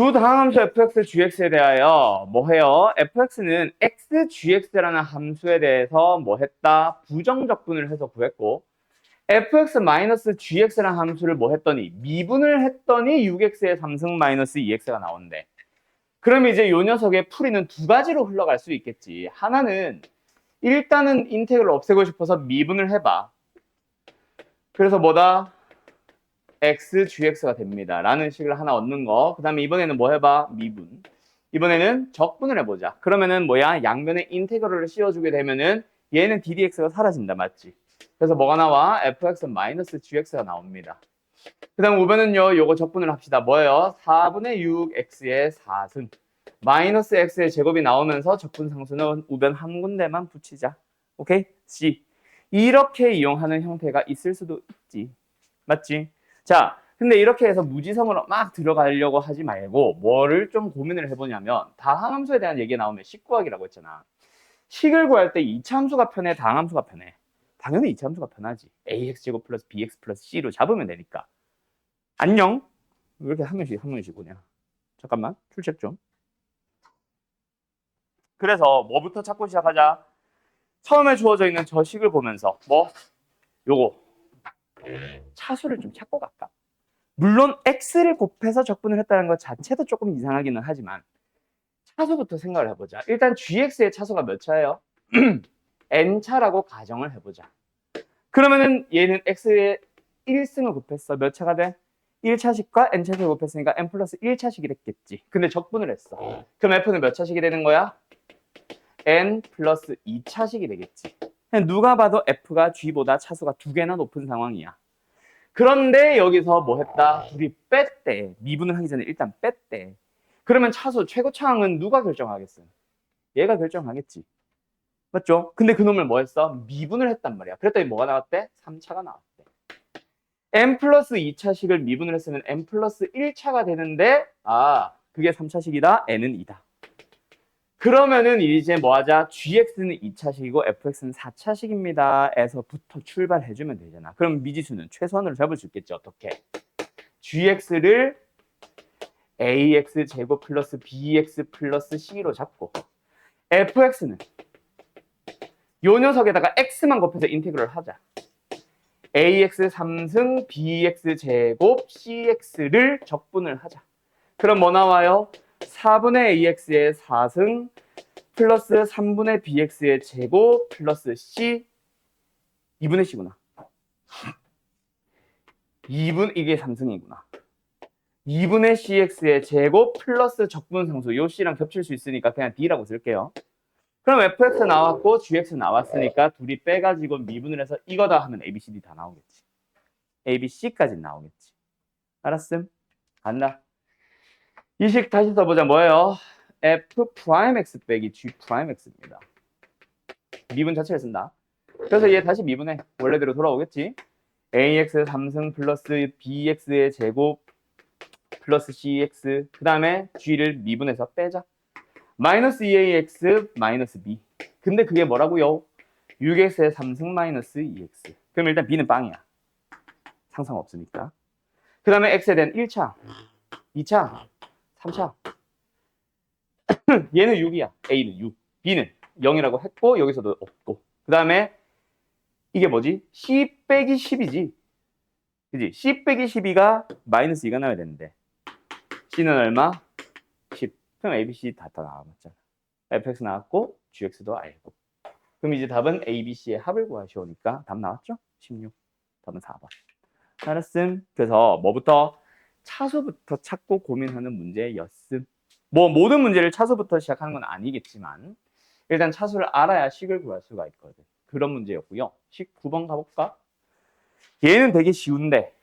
두 다항함수 fx, gx에 대하여 뭐 해요? fx는 x, gx라는 함수에 대해서 뭐 했다? 부정적분을 해서 구했고 fx-gx라는 함수를 뭐 했더니 미분을 했더니 6x의 3승 마이너스 2x가 나오는데 그럼 이제 요 녀석의 풀이는 두 가지로 흘러갈 수 있겠지. 하나는 일단은 인테그를 없애고 싶어서 미분을 해봐. 그래서 뭐다? x, gx가 됩니다. 라는 식을 하나 얻는 거. 그 다음에 이번에는 뭐 해봐? 미분. 이번에는 적분을 해보자. 그러면은 뭐야? 양면에 인테그럴을 씌워주게 되면은 얘는 ddx가 사라진다. 맞지? 그래서 뭐가 나와? fx-gx가 나옵니다. 그 다음 5번은요. 요거 적분을 합시다. 뭐예요? 4분의 6x의 4승. 마이너스 x의 제곱이 나오면서 적분상수는 우변 한 군데만 붙이자. 오케이? C. 이렇게 이용하는 형태가 있을 수도 있지. 맞지? 자, 근데 이렇게 해서 무지성으로 막 들어가려고 하지 말고 뭐를 좀 고민을 해보냐면 다항함수에 대한 얘기가 나오면 식구하기라고 했잖아. 식을 구할 때 이차함수가 편해, 다항함수가 편해? 당연히 이차함수가 편하지. ax제곱 플러스 bx 플러스 c로 잡으면 되니까. 안녕? 왜 이렇게 한 명씩 오냐? 잠깐만, 출첵 좀. 그래서 뭐부터 찾고 시작하자? 처음에 주어져 있는 저 식을 보면서 요거 차수를 좀 찾고 갈까? 물론 x를 곱해서 적분을 했다는 것 자체도 조금 이상하기는 하지만 차수부터 생각을 해보자. 일단 gx의 차수가 몇 차예요? n차라고 가정을 해보자. 그러면은 얘는 x의 1승을 곱했어. 몇 차가 돼? 1차식과 n차식을 곱했으니까 n 플러스 1차식이 됐겠지. 근데 적분을 했어. 그럼 f는 몇 차식이 되는 거야? n 플러스 2차식이 되겠지. 누가 봐도 f가 g보다 차수가 두 개나 높은 상황이야. 그런데 여기서 뭐 했다? 둘이 뺐대. 미분을 하기 전에 일단 뺐대. 그러면 차수 최고차항은 누가 결정하겠어? 얘가 결정하겠지. 맞죠? 근데 그놈을 뭐 했어? 미분을 했단 말이야. 그랬더니 뭐가 나왔대? 3차가 나왔대. n 플러스 2차식을 미분을 했으면 n 플러스 1차가 되는데 그게 3차식이다. n은 2다. 그러면은 이제 뭐 하자? gx는 2차식이고 fx는 4차식입니다. 에서부터 출발해주면 되잖아. 그럼 미지수는 최소한으로 잡을 수 있겠지. 어떻게? gx를 ax 제곱 플러스 bx 플러스 c로 잡고 fx는 요 녀석에다가 x만 곱해서 인테그럴 하자. ax 3승 bx 제곱 cx를 적분을 하자. 그럼 뭐 나와요? 4분의 ax의 4승 플러스 3분의 bx의 제곱 플러스 c 2분의 c구나. 2분 이게 3승이구나. 2분의 cx의 제곱 플러스 적분상수 요 c랑 겹칠 수 있으니까 그냥 d라고 쓸게요. 그럼 fx 나왔고 gx 나왔으니까 둘이 빼가지고 미분을 해서 이거다 하면 a, b, c, d 다 나오겠지. a, b, c까지 나오겠지. 알았음? 간다. 이 식 다시 써보자. 뭐예요? f'x 빼기 g'x입니다. 미분 자체를 쓴다. 그래서 얘 다시 미분해. 원래대로 돌아오겠지. ax 3승 플러스 bx의 제곱 플러스 cx 그 다음에 g를 미분해서 빼자. 마이너스 2ax 마이너스 b. 근데 그게 뭐라고요? 6x의 3승 마이너스 2x. 그럼 일단 b는 빵이야. 상상 없으니까. 그 다음에 x에 대한 1차, 2차, 3차. 얘는 6이야. a는 6. b는 0이라고 했고 여기서도 없고. 그 다음에 이게 뭐지? c 빼기 10이지. 그지? c 빼기 12가 마이너스 2가 나와야 되는데 c는 얼마? 10. 그럼 a, b, c 다 나왔잖아. fx 나왔고 gx도 알고. 그럼 이제 답은 a, b, c의 합을 구하시오니까 답 나왔죠? 16. 답은 4번. 알았음. 그래서 뭐부터? 차수부터 찾고 고민하는 문제였음. 뭐 모든 문제를 차수부터 시작하는 건 아니겠지만 일단 차수를 알아야 식을 구할 수가 있거든. 그런 문제였고요. 식 9번 가볼까? 얘는 되게 쉬운데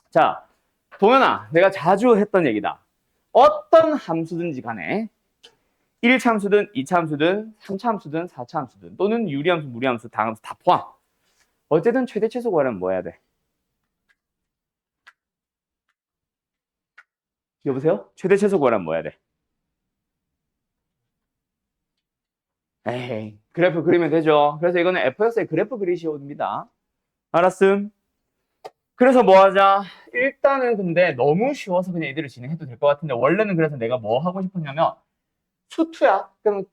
자, 동현아, 내가 자주 했던 얘기다. 어떤 함수든지 간에 1차 함수든 2차 함수든 3차 함수든 4차 함수든 또는 유리함수, 무리함수, 다함수 다 포함. 어쨌든 최대 최소 구하려면 뭐 해야 돼? 여보세요? 최대 최소 구하려면 뭐 해야 돼? 에이, 그래프 그리면 되죠. 그래서 이거는 fx의 그래프 그리시옵니다. 알았음? 그래서 뭐 하자? 일단은 근데 너무 쉬워서 그냥 이대로 진행해도 될 것 같은데 원래는 그래서 내가 뭐 하고 싶었냐면 수투야. 그럼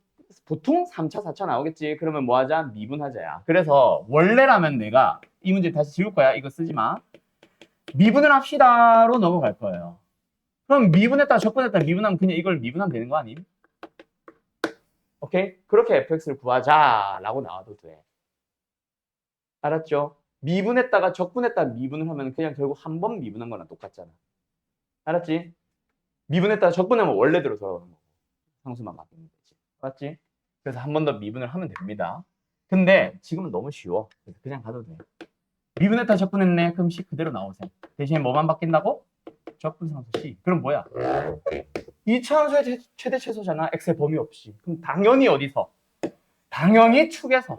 보통 3차, 4차 나오겠지. 그러면 뭐 하자? 미분하자야. 그래서 원래라면 내가 이 문제 다시 지울 거야. 이거 쓰지 마. 미분을 합시다로 넘어갈 거예요. 그럼 미분했다, 적분했다, 미분하면 그냥 이걸 미분하면 되는 거 아님? 오케이? 그렇게 fx를 구하자라고 나와도 돼. 알았죠? 미분했다가 적분했다 미분을 하면 그냥 결국 한 번 미분한 거랑 똑같잖아. 알았지? 미분했다가 적분하면 원래대로 돌아오는 거고 상수만 바뀌는 거지. 맞지? 그래서 한 번 더 미분을 하면 됩니다. 근데 지금은 너무 쉬워. 그래서 그냥 가도 돼. 미분했다 적분했네. 그럼 C 그대로 나오세요. 대신에 뭐만 바뀐다고? 적분상수 C. 그럼 뭐야? 이차함수의 최대 최소잖아. x의 범위 없이. 그럼 당연히 어디서? 당연히 축에서.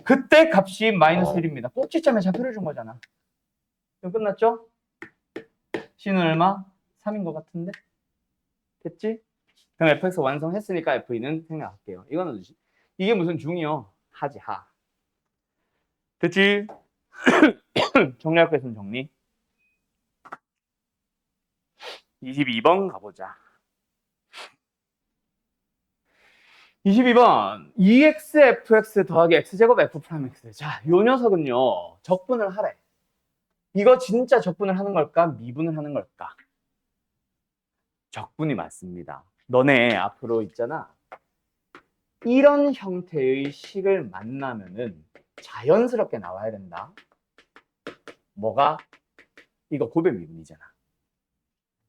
그때 값이 마이너스 1입니다. 꼭지점에 좌표를 준 거잖아. 이거 끝났죠? C는 얼마? 3인 것 같은데? 됐지? 그럼 fx 완성했으니까 f는 생략할게요. 이거는 이게 무슨 중이요? 하지 하. 됐지? 정리할 것은 정리. 22번 가보자. 22번 2xfx 더하기 x제곱 f'x. 자, 요 녀석은요 적분을 하래. 이거 진짜 적분을 하는 걸까? 미분을 하는 걸까? 적분이 맞습니다. 너네 앞으로 있잖아. 이런 형태의 식을 만나면은 자연스럽게 나와야 된다. 뭐가? 이거 고배 미분이잖아.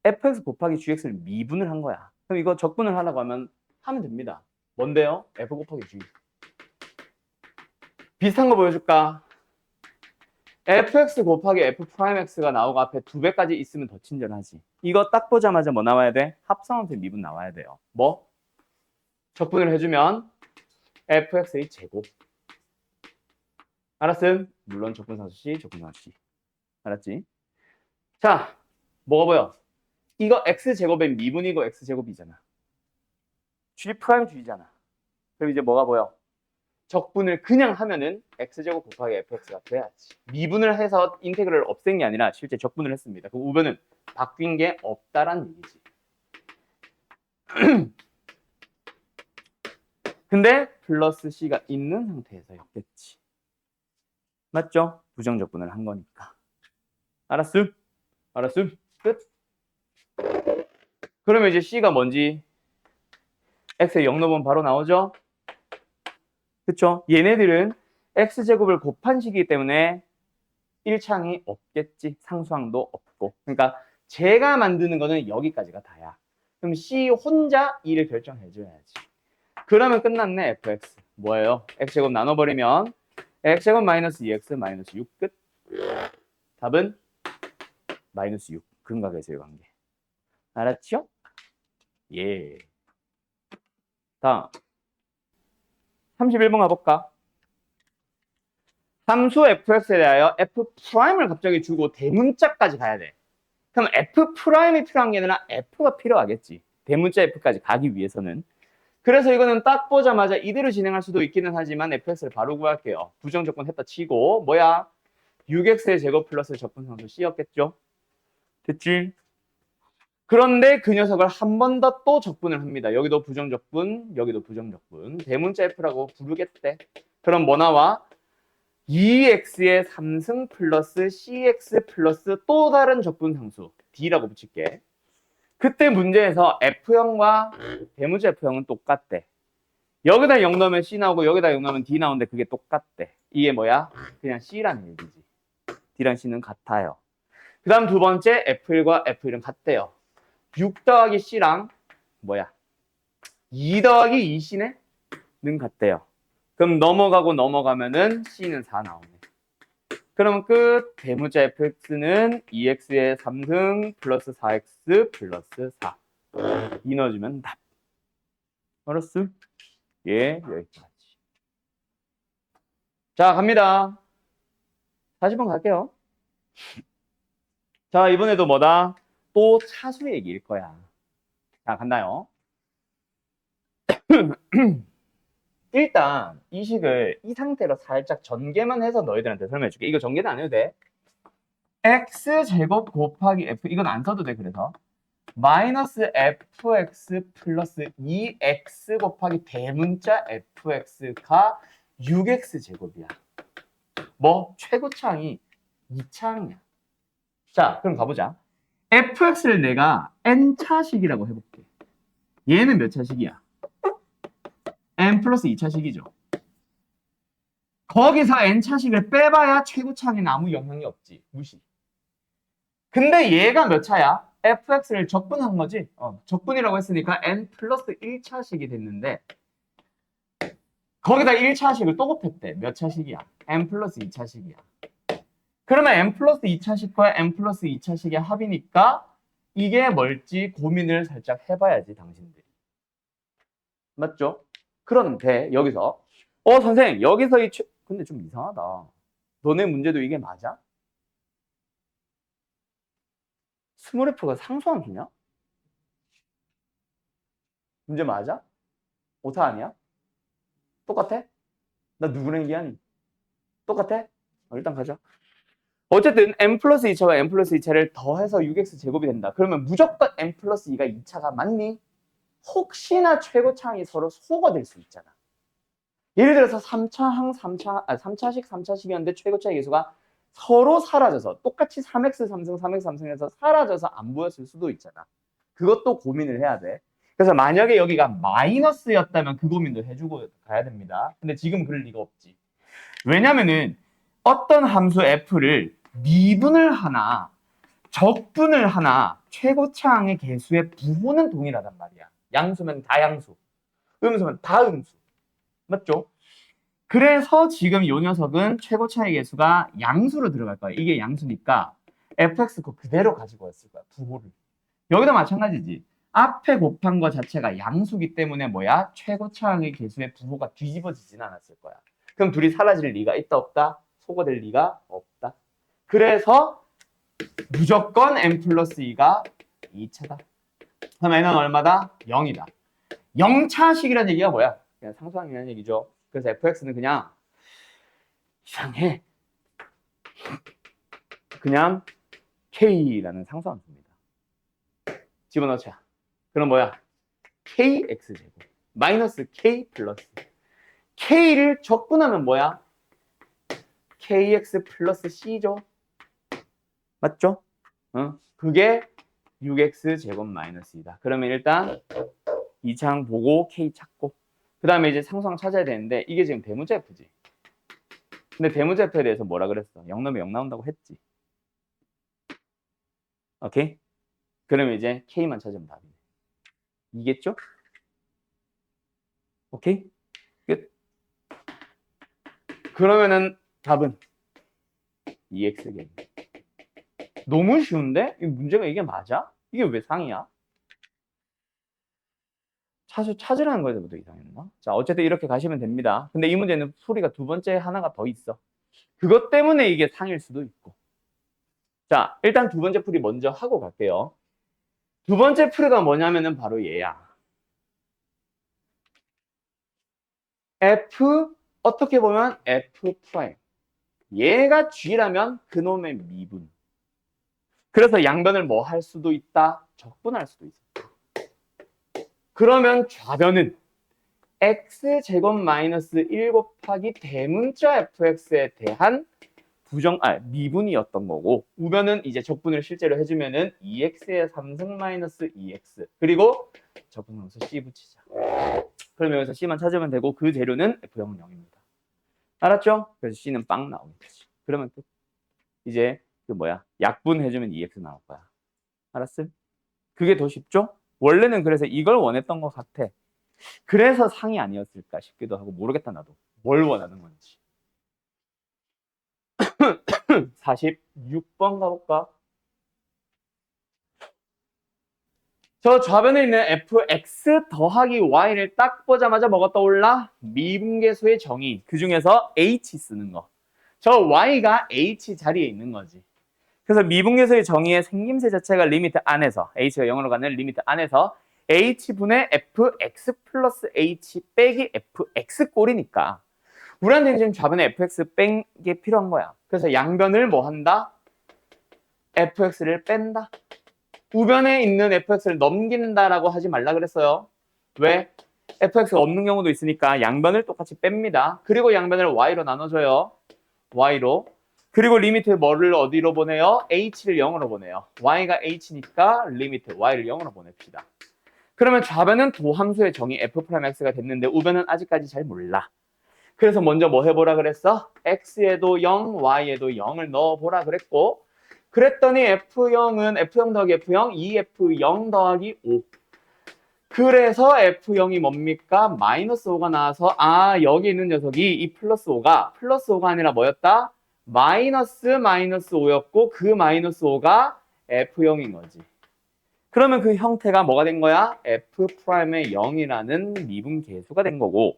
fx 곱하기 gx를 미분을 한 거야. 그럼 이거 적분을 하려고 하면 됩니다. 뭔데요? f 곱하기 g. 비슷한 거 보여줄까? fx 곱하기 f'x가 나오고 앞에 2배까지 있으면 더 친절하지. 이거 딱 보자마자 뭐 나와야 돼? 합성함수 미분 나와야 돼요. 뭐? 적분을 해주면 fx의 제곱. 알았음? 물론 적분상수 C, 적분상수 C. 알았지? 자, 뭐가 보여? 이거 x제곱의 미분이고 x제곱이잖아. G'G잖아. 그럼 이제 뭐가 보여? 적분을 그냥 하면은 x제곱 곱하기 fx가 돼야지. 미분을 해서 인테그럴을 없앤 게 아니라 실제 적분을 했습니다. 그 우변은 바뀐 게 없다란 얘기지. 근데 플러스 c가 있는 상태에서였겠지. 맞죠? 부정적분을 한 거니까. 알았음? 알았음? 끝. 그러면 이제 c가 뭔지 x의 0 넣으면 바로 나오죠? 그쵸? 얘네들은 x제곱을 곱한 식이기 때문에 1창이 없겠지. 상수항도 없고. 그러니까 제가 만드는 거는 여기까지가 다야. 그럼 C 혼자 2를 결정해줘야지. 그러면 끝났네. fx. 뭐예요? x제곱 나눠버리면 x제곱 마이너스 2x 마이너스 6 끝. 답은 마이너스 6. 근각에서의 관계. 알았죠? 예. 다음 31번 가볼까? 함수 fx에 대하여 f'을 갑자기 주고 대문자까지 가야 돼. 그럼 f'이 필요한 게 아니라 f가 필요하겠지. 대문자 f까지 가기 위해서는. 그래서 이거는 딱 보자마자 이대로 진행할 수도 있기는 하지만 fx를 바로 구할게요. 부정적분 했다 치고 뭐야? 6x의 제곱 플러스 적분상수 c였겠죠? 됐지? 그런데 그 녀석을 한 번 더 또 적분을 합니다. 여기도 부정적분, 여기도 부정적분. 대문자 f라고 부르겠대. 그럼 뭐 나와? 2x의 3승 플러스 cx 플러스 또 다른 적분상수 d라고 붙일게. 그때 문제에서 f형과 대문자 f형은 똑같대. 여기다 0 넣으면 c 나오고 여기다 0 넣으면 d 나오는데 그게 똑같대. 이게 뭐야? 그냥 c라는 얘기지. d랑 c는 같아요. 그 다음 두 번째 f1과 f1은 같대요. 6 더하기 c랑 뭐야? 2 더하기 2c네? 는 같대요. 그럼 넘어가면은 c는 4 나오네. 그럼 끝. 대문자 fx는 2x의 3승 플러스 4x 플러스 4. 2 넣어주면 답. 알았어? 예, 여기까지. 자, 갑니다. 40번 갈게요. 자, 이번에도 뭐다? 또 차수 얘기일 거야. 자, 간다요. 일단 이 식을 이 상태로 살짝 전개만 해서 너희들한테 설명해줄게. 이거 전개는 안 해도 돼. x제곱 곱하기 f, 이건 안 써도 돼. 그래서 마이너스 fx 플러스 2x 곱하기 대문자 fx가 6x 제곱이야. 뭐 최고차항이 2차항이야. 자, 그럼 가보자. fx를 내가 n차식이라고 해볼게. 얘는 몇 차식이야? n 플러스 2차식이죠. 거기서 n차식을 빼봐야 최고차항에는 아무 영향이 없지. 무시. 근데 얘가 몇 차야? fx를 적분한 거지? 적분이라고 했으니까 n 플러스 1차식이 됐는데 거기다 1차식을 또 곱했대. 몇 차식이야? n 플러스 2차식이야. 그러면 n 플러스 2차식과 n 플러스 2차식의 합이니까 이게 뭘지 고민을 살짝 해봐야지, 당신들이. 맞죠? 그런데 여기서 선생님 여기서 근데 좀 이상하다. 너네 문제도 이게 맞아? 스몰 f가 상수함수냐? 문제 맞아? 오타 아니야? 똑같아? 나 누구랑 얘기하니? 똑같아? 일단 가자. 어쨌든 n 플러스 2차와 n 플러스 2차를 더해서 6x 제곱이 된다. 그러면 무조건 n 플러스 2가 2차가 맞니? 혹시나 최고차항이 서로 소가 될 수 있잖아. 예를 들어서 3차식 3차식이었는데 최고차의 계수가 서로 사라져서 똑같이 3x 3승 3x 3승해서 사라져서 안 보였을 수도 있잖아. 그것도 고민을 해야 돼. 그래서 만약에 여기가 마이너스였다면 그 고민도 해주고 가야 됩니다. 근데 지금 그럴 리가 없지. 왜냐면은 어떤 함수 f를 미분을 하나 적분을 하나 최고차항의 계수의 부호는 동일하단 말이야. 양수면 다양수, 음수면 다음수. 맞죠? 그래서 지금 이 녀석은 최고차의 계수가 양수로 들어갈 거야. 이게 양수니까 fx 거 그대로 가지고 왔을 거야. 부호를. 여기도 마찬가지지. 앞에 곱한 거 자체가 양수기 때문에 뭐야? 최고차항의 계수의 부호가 뒤집어지진 않았을 거야. 그럼 둘이 사라질 리가 있다 없다? 소거될 리가 없다. 그래서 무조건 n 플러스 2가 2차다. 그럼 n은 얼마다? 0이다. 0차식이라는 얘기가 뭐야? 그냥 상수항이라는 얘기죠. 그래서 fx는 그냥 이상해. 그냥 k라는 상수함수입니다. 집어넣자. 그럼 뭐야? kx제곱 마이너스 k 플러스 k를 적분하면 뭐야? kx 플러스 c죠. 맞죠? 그게 6x제곱 마이너스 2다. 그러면 일단 2차항 보고 k 찾고 그 다음에 이제 상수항 찾아야 되는데 이게 지금 대문자 f지. 근데 대문자 f에 대해서 뭐라 그랬어? 0 넣으면 0 나온다고 했지. 오케이? 그러면 이제 k만 찾으면 답이네. 이겠죠? 오케이? 끝. 그러면은 답은 2x겠네. 너무 쉬운데? 이 문제가 이게 맞아? 이게 왜 상이야? 차수 찾으라는 거에 대해서부터 이상했나? 자, 어쨌든 이렇게 가시면 됩니다. 근데 이 문제는 소리가 두 번째 하나가 더 있어. 그것 때문에 이게 상일 수도 있고. 자, 일단 두 번째 풀이 먼저 하고 갈게요. 두 번째 풀이가 뭐냐면은 바로 얘야. F, 어떻게 보면 F 프라임. 얘가 G라면 그놈의 미분. 그래서 양변을 뭐 할 수도 있다? 적분할 수도 있어. 그러면 좌변은 x제곱 마이너스 1 곱하기 대문자 fx에 대한 미분이었던 거고, 우변은 이제 적분을 실제로 해주면은 2x의 3승 마이너스 2x. 그리고 적분함수 c 붙이자. 그러면 여기서 c만 찾으면 되고, 그 재료는 f0은 0입니다. 알았죠? 그래서 c는 빵 나오겠지. 그러면 또 이제 약분해주면 2x 나올 거야. 알았어? 그게 더 쉽죠? 원래는 그래서 이걸 원했던 것 같아. 그래서 상이 아니었을까 싶기도 하고, 모르겠다 나도. 뭘 원하는 건지. 46번 가볼까? 저 좌변에 있는 fx 더하기 y를 딱 보자마자 뭐가 떠올라? 미분계수의 정의. 그 중에서 h 쓰는 거. 저 y가 h 자리에 있는 거지. 그래서 미분계수의 정의의 생김새 자체가 리미트 안에서, h가 0으로 가는 리미트 안에서 h분의 fx 플러스 h 빼기 fx 꼴이니까 우리한테는 지금 좌변에 fx 뺀 게 필요한 거야. 그래서 양변을 뭐 한다? fx를 뺀다. 우변에 있는 fx를 넘긴다라고 하지 말라 그랬어요. 왜? fx가 없는 경우도 있으니까 양변을 똑같이 뺍니다. 그리고 양변을 y로 나눠줘요. y로. 그리고 리미트 뭐를 어디로 보내요? h를 0으로 보내요. y가 h니까 리미트 y를 0으로 보냅시다. 그러면 좌변은 도함수의 정의 f'x가 됐는데 우변은 아직까지 잘 몰라. 그래서 먼저 뭐 해보라 그랬어? x에도 0, y에도 0을 넣어보라 그랬고 그랬더니 f0은 f0 더하기 f0, 2f0 더하기 5. 그래서 f0이 뭡니까? 마이너스 5가 나와서 여기 있는 녀석이 이 플러스 5가 아니라 뭐였다? 마이너스 5였고 그 마이너스 5가 f0인 거지. 그러면 그 형태가 뭐가 된 거야? f'의 0이라는 미분계수가 된 거고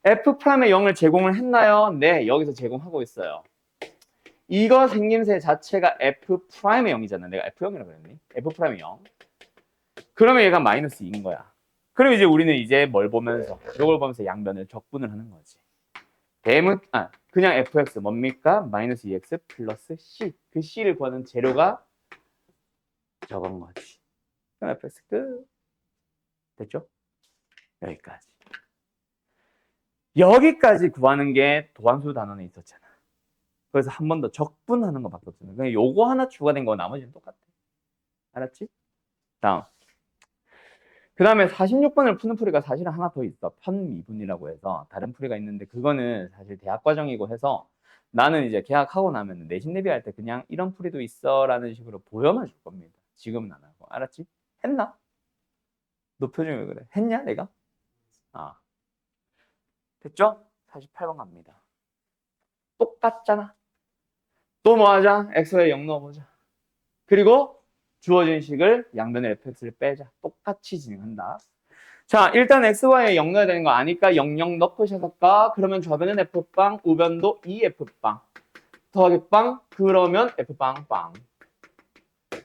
f'의 0을 제공을 했나요? 네, 여기서 제공하고 있어요. 이거 생김새 자체가 f'의 0이잖아. 내가 f0이라고 그랬니? f'의 0. 그러면 얘가 마이너스 2인 거야. 그럼 이제 우리는 이제 뭘 보면서 이걸 보면서 양변을 적분을 하는 거지. 그냥 fx 뭡니까? 마이너스 2x 플러스 c. 그 c를 구하는 재료가 저건 거지. 그럼 fx 끝. 됐죠? 여기까지. 여기까지 구하는 게 도함수 단원에 있었잖아. 그래서 한 번 더 적분하는 것밖에 없어요. 그냥 요거 하나 추가된 거 나머지는 똑같아. 알았지? 다음. 그 다음에 46번을 푸는 풀이가 사실은 하나 더 있어. 편미분이라고 해서 다른 풀이가 있는데 그거는 사실 대학 과정이고 해서 나는 이제 개학하고 나면 내신 대비할 때 그냥 이런 풀이도 있어 라는 식으로 보여만 줄 겁니다. 지금은 안 하고. 알았지? 했나? 너 표정이 왜 그래? 했냐 내가? 됐죠? 48번 갑니다. 똑같잖아. 또 뭐 하자? x에 0 넣어보자. 그리고 주어진 식을 양변의 fx를 빼자. 똑같이 진행한다. 자, 일단 xy에 0 넣어야 되는 거 아니까 0, 0 넣고 시작할까? 그러면 좌변은 f빵, 우변도 2f빵. 더하기 빵, 그러면 f빵빵.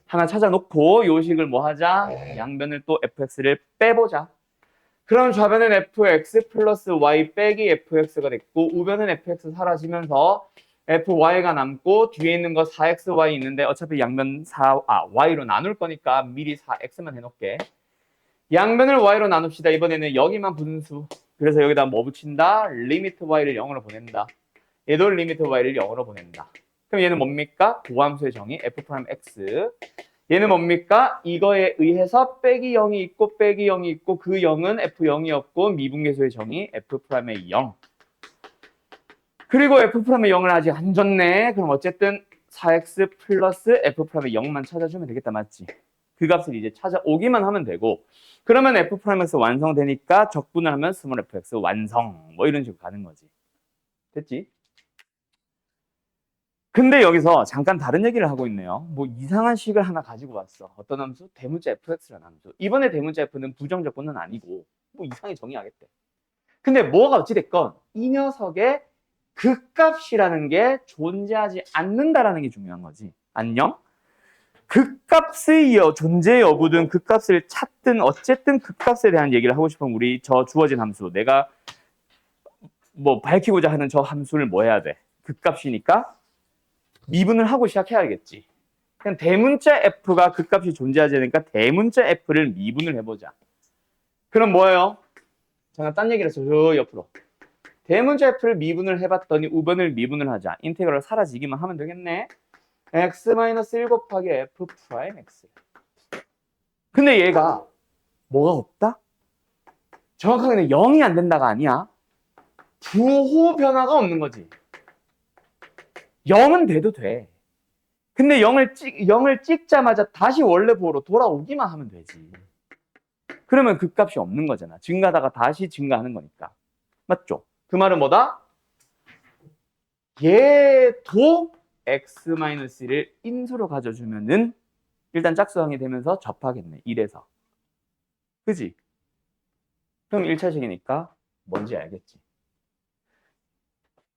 하나 찾아놓고 요 식을 뭐 하자? 양변을 또 fx를 빼보자. 그럼 좌변은 fx 플러스 y 빼기 fx가 됐고 우변은 fx 사라지면서 fy가 남고 뒤에 있는 거 4xy 있는데 어차피 양변 y로 나눌 거니까 미리 4x만 해놓을게. 양변을 y로 나눕시다. 이번에는 여기만 분수. 그래서 여기다 뭐 붙인다? 리미트 y를 0으로 보낸다. 얘도 리미트 y를 0으로 보낸다. 그럼 얘는 뭡니까? 도함수의 정의 f'x. 얘는 뭡니까? 이거에 의해서 빼기 0이 있고 빼기 0이 있고 그 0은 f0이었고 미분계수의 정의 f'의 0. 그리고 f'의 0을 아직 안 줬네. 그럼 어쨌든 4x 플러스 f'의 0만 찾아주면 되겠다. 맞지? 그 값을 이제 찾아오기만 하면 되고 그러면 f'x 완성되니까 적분을 하면 스몰 fx 완성. 뭐 이런 식으로 가는 거지. 됐지? 근데 여기서 잠깐 다른 얘기를 하고 있네요. 뭐 이상한 식을 하나 가지고 왔어. 어떤 함수? 대문자 fx라는 함수. 이번에 대문자 f는 부정적분은 아니고 뭐 이상하게 정의하겠대. 근데 뭐가 어찌됐건 이 녀석의 극값이라는 게 존재하지 않는다라는 게 중요한 거지. 안녕? 극값의 존재 여부든 극값을 찾든 어쨌든 극값에 대한 얘기를 하고 싶으면 우리 저 주어진 함수 내가 뭐 밝히고자 하는 저 함수를 뭐 해야 돼? 극값이니까 미분을 하고 시작해야겠지. 그냥 대문자 f가 극값이 존재하지 않으니까 대문자 f를 미분을 해보자. 그럼 뭐예요? 잠깐 딴 얘기를 했어. 저 옆으로. 대문자 f를 미분을 해봤더니 우변을 미분을 하자. 인테그럴 사라지기만 하면 되겠네. x-1 곱하기 f 프라임 x. 근데 얘가 뭐가 없다? 정확하게는 0이 안 된다가 아니야. 부호 변화가 없는 거지. 0은 돼도 돼. 근데 0을 찍자마자 다시 원래 부호로 돌아오기만 하면 되지. 그러면 극값이 없는 거잖아. 증가하다가 다시 증가하는 거니까. 맞죠? 그 말은 뭐다? 얘도 x-1을 인수로 가져주면은 일단 짝수항이 되면서 접하겠네. 1에서. 그지? 그럼 1차식이니까 뭔지 알겠지?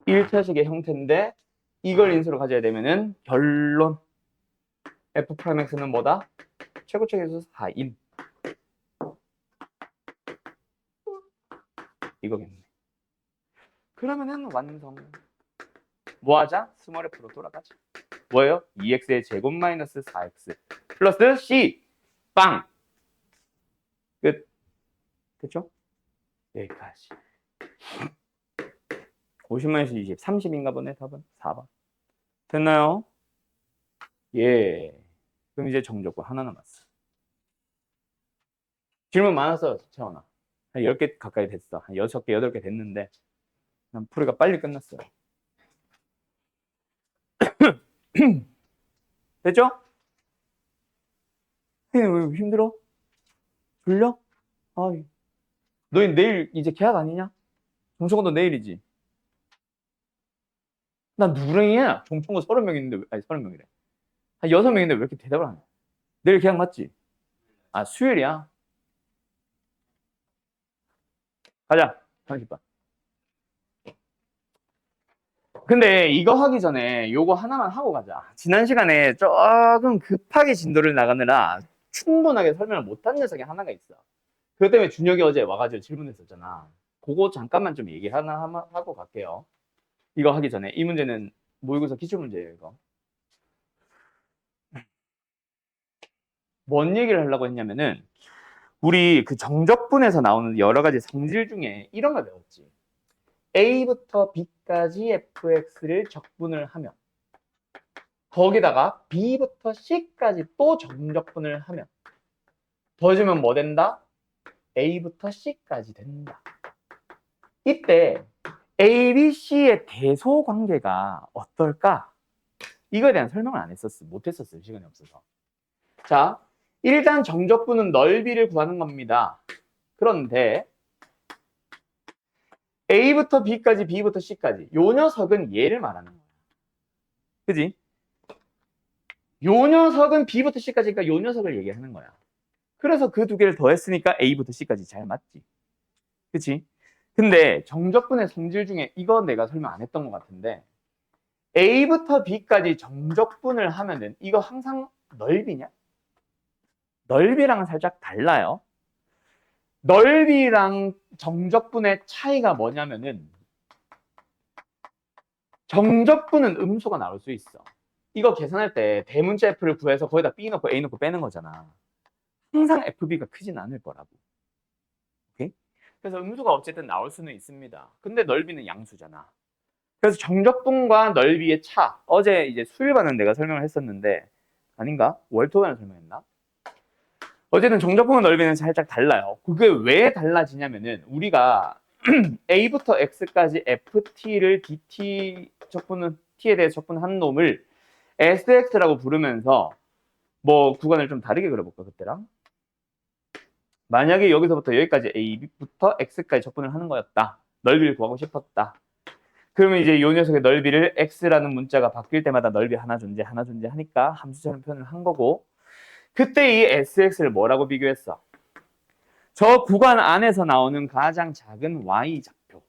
1차식의 형태인데 이걸 인수로 가져야 되면은 결론 f'x는 뭐다? 최고차계수 4임. 이거겠네. 그러면은 완성. 뭐 하자? 스몰 f로 돌아가자. 뭐예요? 2x의 제곱 마이너스 4x 플러스 c 빵. 끝. 됐죠? 여기까지. 50-20 30인가 보네. 답은 4번. 됐나요? 예. 그럼 이제 정적분 하나 남았어. 질문 많았어, 채원아. 한 10개 가까이 됐어. 한 6개, 8개 됐는데 풀이가 빨리 끝났어요. 됐죠? 왜 힘들어? 졸려? 아이. 너희 내일 이제 계약 아니냐? 종천고도 내일이지. 난 누구랑이야? 종천고 30명 있는데, 아니 30명이래. 한 6명 있는데 왜 이렇게 대답을 안 해? 내일 계약 맞지? 아, 수요일이야. 가자. 30번. 근데 이거 하기 전에 요거 하나만 하고 가자. 지난 시간에 조금 급하게 진도를 나가느라 충분하게 설명을 못한 녀석이 하나가 있어. 그것 때문에 준혁이 어제 와가지고 질문했었잖아. 그거 잠깐만 좀 얘기 하나 하고 갈게요. 이거 하기 전에. 이 문제는 모의고사 기출문제예요, 이거. 뭔 얘기를 하려고 했냐면은 우리 그 정적분에서 나오는 여러 가지 성질 중에 이런 거 배웠지. A부터 B까지 fx를 적분을 하면 거기다가 B부터 C까지 또 정적분을 하면 더해주면 뭐 된다? A부터 C까지 된다. 이때 A, B, C의 대소 관계가 어떨까? 이거에 대한 설명을 안 했었어. 못 했었어요. 시간이 없어서. 자, 일단 정적분은 넓이를 구하는 겁니다. 그런데 A부터 B까지, B부터 C까지 요 녀석은 얘를 말하는 거야. 그지? 요 녀석은 B부터 C까지니까 요 녀석을 얘기하는 거야. 그래서 그 두 개를 더했으니까 A부터 C까지 잘 맞지. 그치? 근데 정적분의 성질 중에 이거 내가 설명 안 했던 것 같은데 A부터 B까지 정적분을 하면은 이거 항상 넓이냐? 넓이랑은 살짝 달라요. 넓이랑 정적분의 차이가 뭐냐면은 정적분은 음수가 나올 수 있어. 이거 계산할 때 대문자 F를 구해서 거기다 B 넣고 A 넣고 빼는 거잖아. 항상 FB가 크진 않을 거라고. 오케이? 그래서 음수가 어쨌든 나올 수는 있습니다. 근데 넓이는 양수잖아. 그래서 정적분과 넓이의 차. 어제 이제 수일반은 내가 설명을 했었는데 아닌가? 월토반을 설명했나? 어쨌든 정적분과 넓이는 살짝 달라요. 그게 왜 달라지냐면은 우리가 A부터 X까지 FT를 DT 적분은 T에 대해 적분한 놈을 SX라고 부르면서 뭐 구간을 좀 다르게 그려볼까 그때랑? 만약에 여기서부터 여기까지 A부터 X까지 적분을 하는 거였다. 넓이를 구하고 싶었다. 그러면 이제 이 녀석의 넓이를 X라는 문자가 바뀔 때마다 넓이 하나 존재 하니까 함수처럼 표현을 한 거고 그때 이 SX를 뭐라고 비교했어? 저 구간 안에서 나오는 가장 작은 Y좌표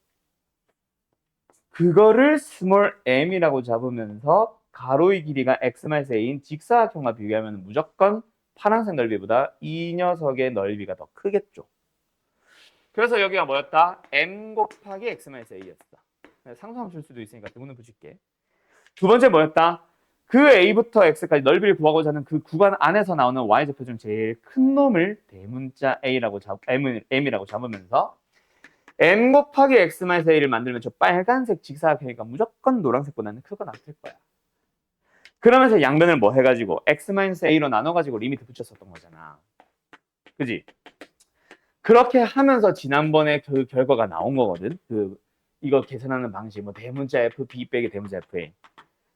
그거를 스몰 m이라고 잡으면서 가로의 길이가 x-a인 직사각형과 비교하면 무조건 파란색 넓이보다 이 녀석의 넓이가 더 크겠죠. 그래서 여기가 뭐였다? m 곱하기 x-a였어. 상수함 줄 수도 있으니까 대문을 붙일게. 두 번째 뭐였다? 그 a부터 x까지 넓이를 구하고자 하는 그 구간 안에서 나오는 y좌표 중 제일 큰 놈을 대문자 m이라고 잡으면서 m 곱하기 x-a를 만들면 저 빨간색 직사각형이니까 무조건 노란색보다는 크거나 같을 거야. 그러면서 양변을 뭐 해가지고 x-a로 나눠가지고 리미트 붙였었던 거잖아. 그지? 그렇게 하면서 지난번에 그 결과가 나온 거거든. 이거 계산하는 방식, 뭐 대문자 f, b 빼기 대문자 fa.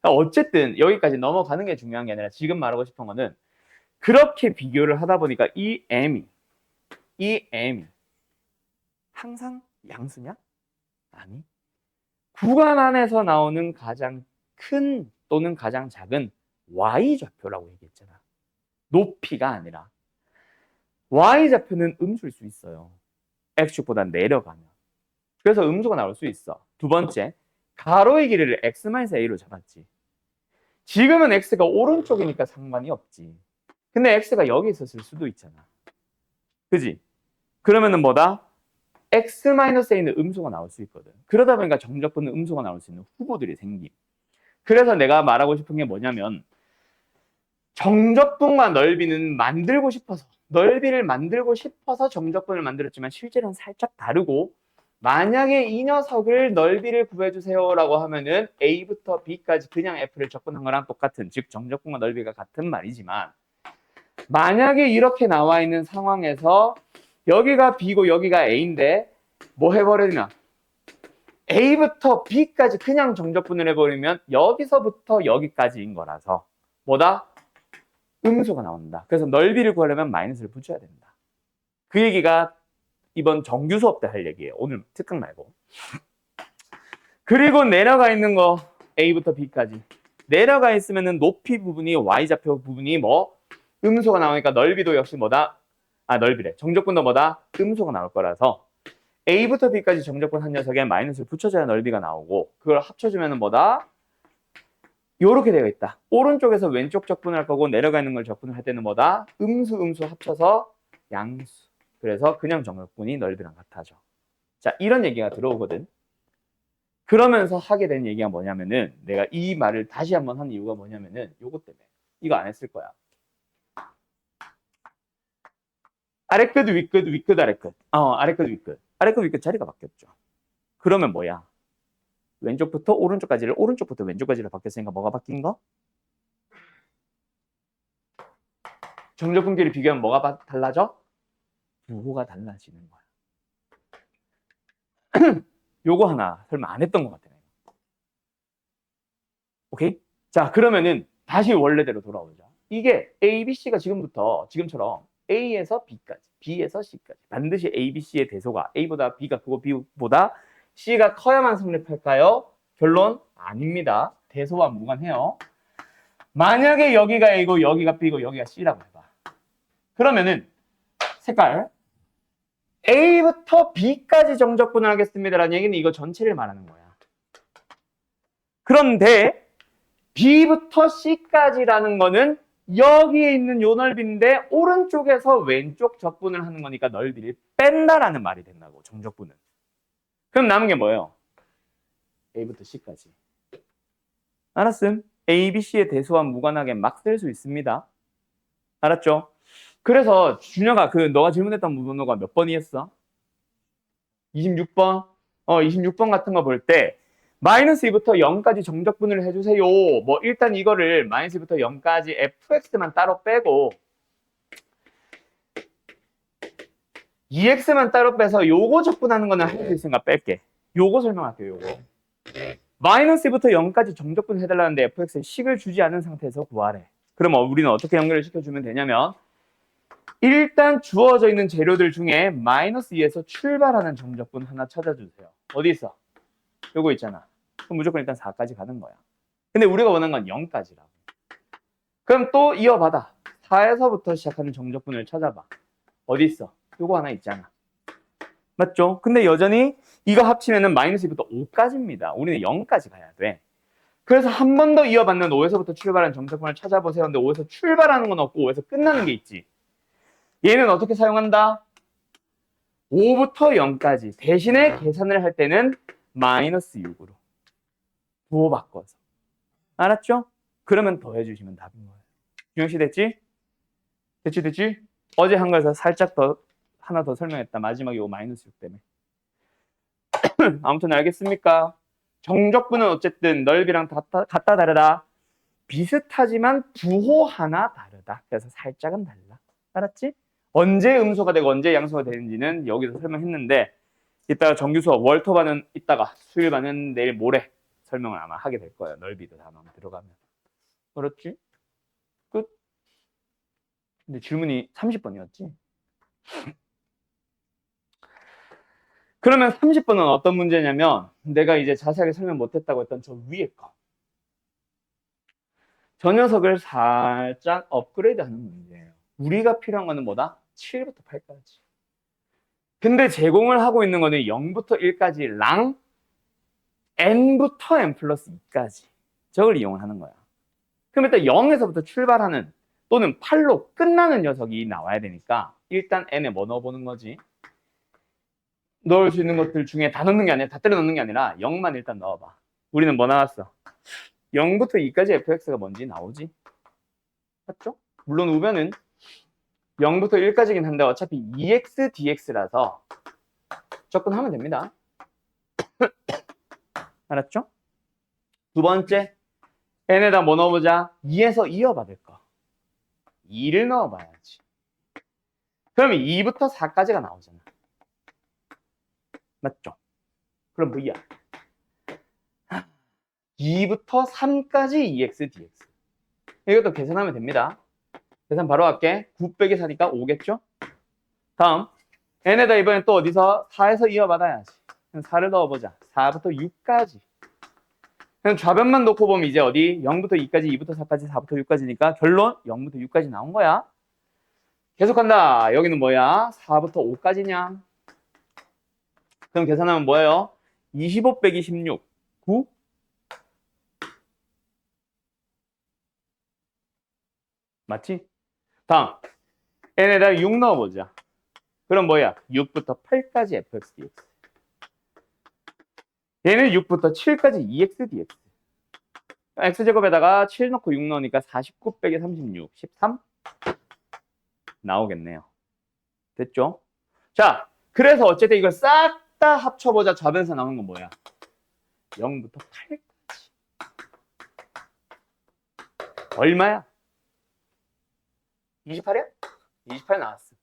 어쨌든 여기까지 넘어가는 게 중요한 게 아니라 지금 말하고 싶은 거는 그렇게 비교를 하다 보니까 이 m이 항상 양수냐? 아니. 구간 안에서 나오는 가장 큰 또는 가장 작은 y좌표라고 얘기했잖아. 높이가 아니라. y좌표는 음수일 수 있어요. x축보다 내려가면. 그래서 음수가 나올 수 있어. 두 번째, 가로의 길이를 x-a로 잡았지. 지금은 x가 오른쪽이니까 상관이 없지. 근데 x가 여기 있었을 수도 있잖아. 그지? 그러면은 뭐다? x-a는 음수가 나올 수 있거든. 그러다 보니까 정적분은 음수가 나올 수 있는 후보들이 생김. 그래서 내가 말하고 싶은 게 뭐냐면 정적분과 넓이는 만들고 싶어서 넓이를 만들고 싶어서 정적분을 만들었지만 실제로는 살짝 다르고 만약에 이 녀석을 넓이를 구해주세요 라고 하면은 A부터 B까지 그냥 F를 적분한 거랑 똑같은 즉 정적분과 넓이가 같은 말이지만 만약에 이렇게 나와 있는 상황에서 여기가 B고 여기가 A인데 뭐 해버리냐 A부터 B까지 그냥 정적분을 해버리면 여기서부터 여기까지인 거라서 뭐다? 음수가 나온다. 그래서 넓이를 구하려면 마이너스를 붙여야 된다. 그 얘기가 이번 정규 수업 때 할 얘기예요. 오늘 특강 말고. 그리고 내려가 있는 거 A부터 B까지. 내려가 있으면은 높이 부분이 Y좌표 부분이 뭐 음수가 나오니까 넓이도 역시 뭐다? 넓이래. 정적분도 뭐다? 음수가 나올 거라서 A부터 B까지 정적분 한 녀석에 마이너스를 붙여줘야 넓이가 나오고 그걸 합쳐주면은 뭐다? 요렇게 되어 있다. 오른쪽에서 왼쪽 적분을 할 거고 내려가 있는 걸 적분을 할 때는 뭐다? 음수 합쳐서 양수. 그래서 그냥 정적분이 넓이랑 같아져. 자, 이런 얘기가 들어오거든. 그러면서 하게 된 얘기가 뭐냐면은 내가 이 말을 다시 한번 한 이유가 뭐냐면은 요것 때문에. 이거 안 했을 거야. 아래끝, 윗끝, 윗끝, 아래끝. 아래끝, 윗끝. 아래끝, 윗끝 자리가 바뀌었죠. 그러면 뭐야? 왼쪽부터 오른쪽까지를 오른쪽부터 왼쪽까지를 바뀌었으니까 뭐가 바뀐 거? 정적분끼리 비교하면 뭐가 달라져? 부호가 달라지는 거야. 요거 하나 설마 안 했던 것 같아. 오케이? 자, 그러면은 다시 원래대로 돌아오자. 이게 A, B, C가 지금처럼 A에서 B까지, B에서 C까지 반드시 A, B, C의 대소가 A보다 B가 크고 B보다 C가 커야만 성립할까요? 결론 아닙니다. 대소와 무관해요. 만약에 여기가 A고 여기가 B고 여기가 C라고 해봐. 그러면은 색깔 A부터 B까지 정적분을 하겠습니다라는 얘기는 이거 전체를 말하는 거야. 그런데 B부터 C까지라는 거는 여기에 있는 요 넓이인데 오른쪽에서 왼쪽 적분을 하는 거니까 넓이를 뺀다라는 말이 된다고 정적분은. 그럼 남은 게 뭐예요? A부터 C까지. 알았음? A, B, C의 대소와 무관하게 막 쓸 수 있습니다. 알았죠? 그래서 준혁아 너가 질문했던 문호가 몇 번이었어? 26번? 26번 같은 거 볼 때 마이너스 2부터 0까지 정적분을 해주세요. 뭐 일단 이거를 마이너스 2부터 0까지 fx만 따로 빼고 2x만 따로 빼서 요거 적분하는 거는 할 수 있으니까 뺄게. 요거 설명할게요. 요거. 마이너스 2부터 0까지 정적분 해달라는데 fx에 식을 주지 않은 상태에서 구하래. 그럼 우리는 어떻게 연결을 시켜주면 되냐면 일단 주어져 있는 재료들 중에 마이너스 2에서 출발하는 정적분 하나 찾아주세요. 어디 있어? 요거 있잖아. 그럼 무조건 일단 4까지 가는 거야. 근데 우리가 원하는 건 0까지라고. 그럼 또 이어받아. 4에서부터 시작하는 정적분을 찾아봐. 어디 있어? 요거 하나 있잖아. 맞죠? 근데 여전히 이거 합치면은 마이너스 2부터 5까지입니다. 우리는 0까지 가야 돼. 그래서 한 번 더 이어받는 5에서부터 출발하는 정적분을 찾아보세요. 근데 5에서 출발하는 건 없고 5에서 끝나는 게 있지. 얘는 어떻게 사용한다? 5부터 0까지. 대신에 계산을 할 때는 마이너스 6으로. 부호 바꿔서. 알았죠? 그러면 더해주시면 답인 거예요. 유형씨 됐지? 됐지? 어제 한 거에서 살짝 하나 더 설명했다. 마지막에 요 마이너스 6 때문에. 아무튼 알겠습니까? 정적분은 어쨌든 넓이랑 같다 다르다. 비슷하지만 부호 하나 다르다. 그래서 살짝은 달라. 알았지? 언제 음수가 되고 언제 양수가 되는지는 여기서 설명했는데 이따가 정규 수업 월토반은 이따가 수일반은 내일 모레 설명을 아마 하게 될 거예요. 넓이도 단어 들어가면. 그렇지? 끝. 근데 질문이 30번이었지? 그러면 30번은 어떤 문제냐면 내가 이제 자세하게 설명 못했다고 했던 저 위에 거. 저 녀석을 살짝 업그레이드하는 문제예요. 우리가 필요한 거는 뭐다? 7부터 8까지. 근데 제공을 하고 있는 거는 0부터 1까지랑 n부터 n 플러스 2까지. 저걸 이용을 하는 거야. 그럼 일단 0에서부터 출발하는 또는 8로 끝나는 녀석이 나와야 되니까 일단 n에 뭐 넣어보는 거지? 넣을 수 있는 것들 중에 다 넣는 게 아니라 다 때려 넣는 게 아니라 0만 일단 넣어봐. 우리는 뭐 나왔어? 0부터 2까지 fx가 뭔지 나오지? 맞죠? 물론 우변은 0부터 1까지긴 한데 어차피 2x dx라서 접근하면 됩니다. 알았죠? 두 번째, n에다 뭐 넣어보자? 2에서 이어받을 거. 2를 넣어봐야지. 그러면 2부터 4까지가 나오잖아. 맞죠? 그럼 뭐야? 2부터 3까지 2x dx. 이것도 계산하면 됩니다. 계산 바로 할게. 9 빼기 4니까 5겠죠? 다음, n에다 이번엔 또 어디서? 4에서 이어받아야지. 그럼 4를 넣어보자. 4부터 6까지. 그럼 좌변만 놓고 보면 이제 어디? 0부터 2까지, 2부터 4까지, 4부터 6까지니까 결론 0부터 6까지 나온 거야. 계속한다. 여기는 뭐야? 4부터 5까지냐? 그럼 계산하면 뭐예요? 25 빼기 16. 9? 맞지? 다음, n에다 6 넣어보자. 그럼 뭐야? 6부터 8까지 fx dx. 얘는 6부터 7까지 2x dx. x제곱에다가 7 넣고 6 넣으니까 49 빼기 36, 13 나오겠네요. 됐죠? 자, 그래서 어쨌든 이걸 싹 다 합쳐보자. 좌변에서 나오는 건 뭐야? 0부터 8까지. 얼마야? 28이야? 28 나왔어.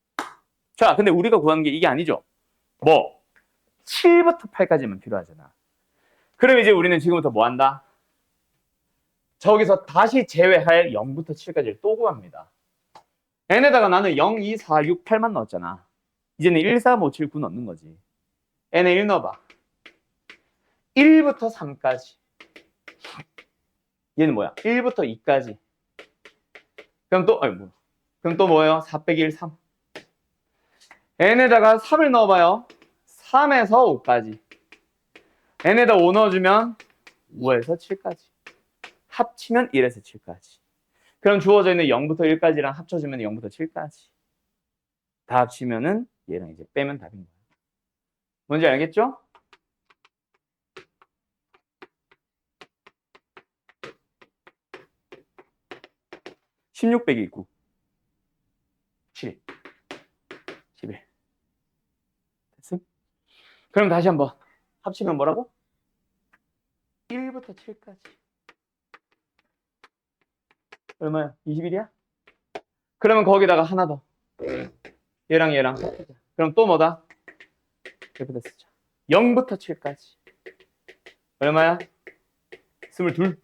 자, 근데 우리가 구한 게 이게 아니죠. 뭐? 7부터 8까지만 필요하잖아. 그럼 이제 우리는 지금부터 뭐 한다? 저기서 다시 제외할 0부터 7까지를 또 구합니다. n에다가 나는 0, 2, 4, 6, 8만 넣었잖아. 이제는 1, 4, 5, 7, 9 넣는 거지. n에 1 넣어봐. 1부터 3까지. 얘는 뭐야? 1부터 2까지. 그럼 또, 그럼 또 뭐예요? 4 빼기 1, 3. n에다가 3을 넣어봐요. 3에서 5까지. n에다 5 넣어주면 5에서 7까지. 합치면 1에서 7까지. 그럼 주어져 있는 0부터 1까지랑 합쳐주면 0부터 7까지. 다 합치면은 얘랑 이제 빼면 답인 거야. 뭔지 알겠죠? (16 빼기 9) 7 11 됐음? 그럼 다시 한번 합치면 뭐라고? 1부터 7까지 얼마야? 21이야? 그러면 거기다가 하나 더 얘랑 얘랑 합치자. 그럼 또 뭐다? 여기다 쓰자. 0부터 7까지 얼마야? 22.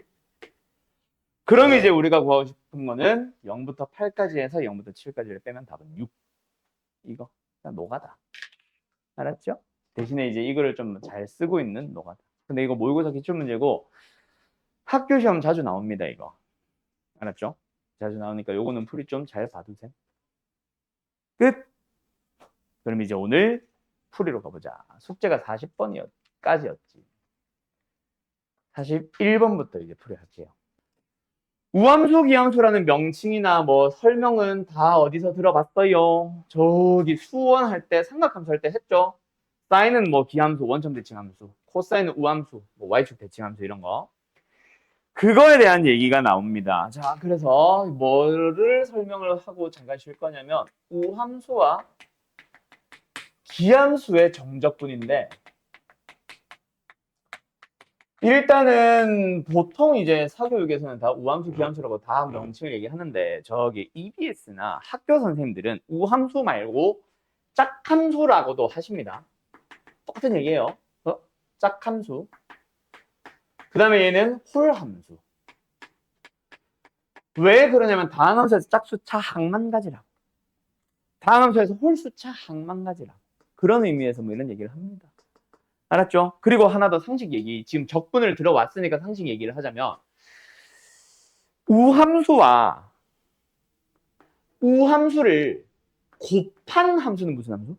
그럼 이제 우리가 구하고 싶은 거는 0부터 8까지 해서 0부터 7까지를 빼면 답은 6. 이거 그냥 노가다. 알았죠? 대신에 이제 이거를 좀 잘 쓰고 있는 노가다. 근데 이거 모의고사 기출문제고 학교 시험 자주 나옵니다. 이거 알았죠? 자주 나오니까 요거는 풀이 좀 잘 봐두세요. 끝. 그럼 이제 오늘 풀이로 가보자. 숙제가 40번까지였지. 41번부터 이제 풀이할게요. 우함수, 기함수라는 명칭이나 뭐 설명은 다 어디서 들어봤어요? 저기 수원 할 때, 삼각함수 할 때 했죠? 사인은 뭐 기함수, 원점 대칭함수, 코사인은 우함수, 뭐 y축 대칭함수 이런 거. 그거에 대한 얘기가 나옵니다. 자, 그래서 뭐를 설명을 하고 잠깐 쉴 거냐면 우함수와 기함수의 정적분인데 일단은 보통 이제 사교육에서는 다 우함수, 기함수라고 다 명칭을 얘기하는데 저기 EBS나 학교 선생님들은 우함수 말고 짝함수라고도 하십니다. 똑같은 얘기예요. 짝함수. 그 다음에 얘는 홀함수. 왜 그러냐면 다항함수에서 짝수차 항만 가지라고. 다항함수에서 홀수차 항만 가지라고. 그런 의미에서 뭐 이런 얘기를 합니다. 알았죠? 그리고 하나 더 상식 얘기. 지금 적분을 들어왔으니까 상식 얘기를 하자면 우함수와 우함수를 곱한 함수는 무슨 함수?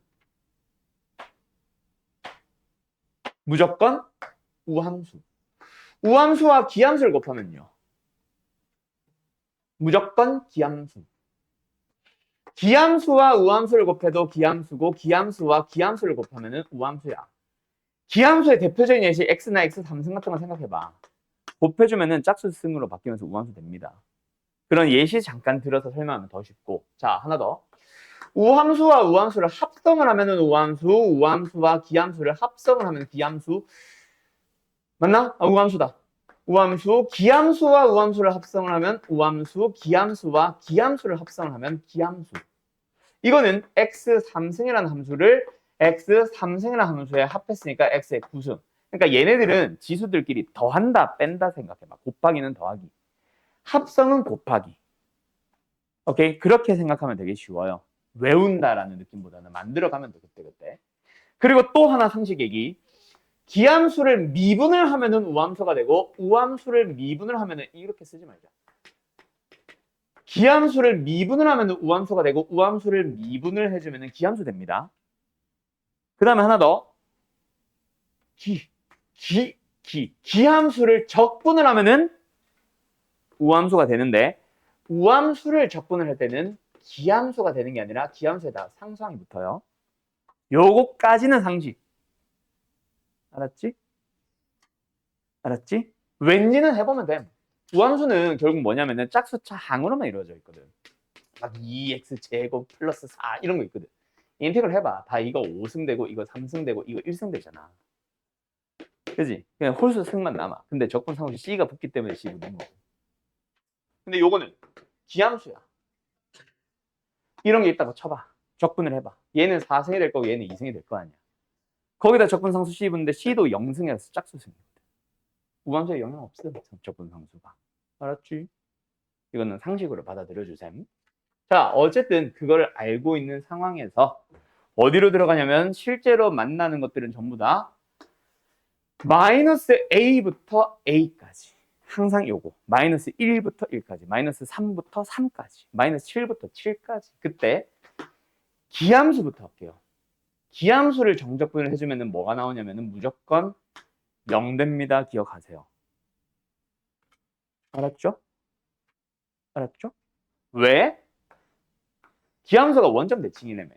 무조건 우함수. 우함수와 기함수를 곱하면요. 무조건 기함수. 기함수와 우함수를 곱해도 기함수고 기함수와 기함수를 곱하면 우함수야. 기함수의 대표적인 예시 x나 x3승 같은 거 생각해봐. 곱해주면 짝수승으로 바뀌면서 우함수 됩니다. 그런 예시 잠깐 들어서 설명하면 더 쉽고. 자, 하나 더. 우함수와 우함수를 합성을 하면 우함수, 우함수와 기함수를 합성을 하면 기함수. 맞나? 우함수다. 우함수, 기함수와 우함수를 합성을 하면 우함수, 기함수와 기함수를 합성을 하면 기함수. 이거는 x3승이라는 함수를 x3승이라는 함수에 합했으니까 x의 9승. 그러니까 얘네들은 지수들끼리 더한다, 뺀다 생각해봐. 곱하기는 더하기. 합성은 곱하기. 오케이? 그렇게 생각하면 되게 쉬워요. 외운다라는 느낌보다는 만들어가면 돼, 그때. 그리고 또 하나 상식 얘기. 기함수를 미분을 하면은 우함수가 되고, 우함수를 미분을 하면은 이렇게 쓰지 말자. 기함수를 미분을 하면 우함수가 되고 우함수를 미분을 해주면 기함수 됩니다. 그 다음에 하나 더. 기함수를 적분을 하면은 우함수가 되는데 우함수를 적분을 할 때는 기함수가 되는 게 아니라 기함수에다 상수항이 붙어요. 요거까지는 상식. 알았지? 알았지? 왠지는 해보면 돼. 우함수는 결국 뭐냐면은 짝수차 항으로만 이루어져 있거든. 막 2x 제곱 플러스 4 이런 거 있거든. 인테그럴 해봐. 다 이거 5승 되고 이거 3승 되고 이거 1승 되잖아. 그지? 그냥 홀수 승만 남아. 근데 적분 상수 C가 붙기 때문에 C 붙는 거고. 근데 요거는 기함수야. 이런 게 있다고 쳐봐. 적분을 해봐. 얘는 4승이 될 거고 얘는 2승이 될 거 아니야. 거기다 적분 상수 C 붙는데 C도 0승이라서 짝수승이거든. 우함수에 영향 없어. 적분 상수가. 알았지? 이거는 상식으로 받아들여 주셈. 자, 어쨌든 그걸 알고 있는 상황에서 어디로 들어가냐면 실제로 만나는 것들은 전부 다 마이너스 A부터 A까지. 항상 요거. 마이너스 1부터 1까지. 마이너스 3부터 3까지. 마이너스 7부터 7까지. 그때 기함수부터 할게요. 기함수를 정적분을 해주면 뭐가 나오냐면 무조건 0 됩니다. 기억하세요. 알았죠? 알았죠? 왜? 기함수가 원점 대칭이라며.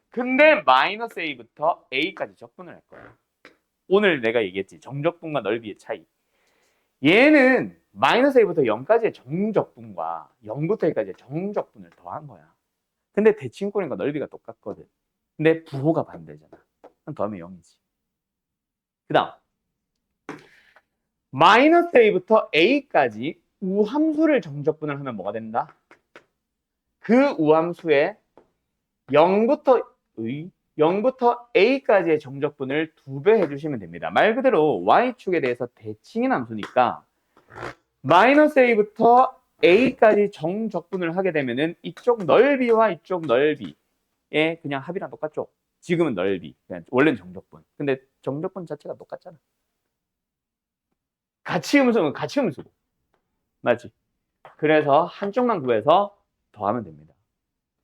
근데 마이너스 A부터 A까지 적분을 할 거야. 오늘 내가 얘기했지. 정적분과 넓이의 차이. 얘는 마이너스 A부터 0까지의 정적분과 0부터 A까지의 정적분을 더한 거야. 근데 대칭꼴인과 넓이가 똑같거든. 근데 부호가 반대잖아. 더하면 0이지. 그 다음 마이너스 A부터 A까지 우함수를 정적분을 하면 뭐가 된다? 그 우함수의 0부터 A까지의 정적분을 2배 해주시면 됩니다. 말 그대로 Y축에 대해서 대칭인 함수니까 마이너스 A부터 A까지 정적분을 하게 되면은 이쪽 넓이와 이쪽 넓이의 그냥 합이랑 똑같죠? 지금은 넓이, 그냥 원래는 정적분. 근데 정적분 자체가 똑같잖아. 같이 음수는 같이 음수고. 맞지? 그래서 한쪽만 구해서 더하면 됩니다.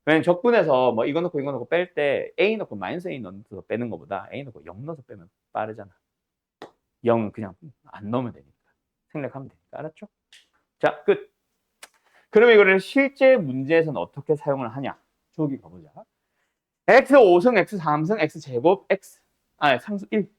왜냐면 적분에서 뭐 이거 넣고 이거 넣고 뺄 때 A 넣고 마이너스 A 넣어서 빼는 것보다 A 넣고 0 넣어서 빼면 빠르잖아. 0은 그냥 안 넣으면 되니까. 생략하면 되니까. 알았죠? 자, 끝. 그럼 이거를 실제 문제에서는 어떻게 사용을 하냐? 저기 가보자. x 5승, x 3승, x 제곱, 상수 1.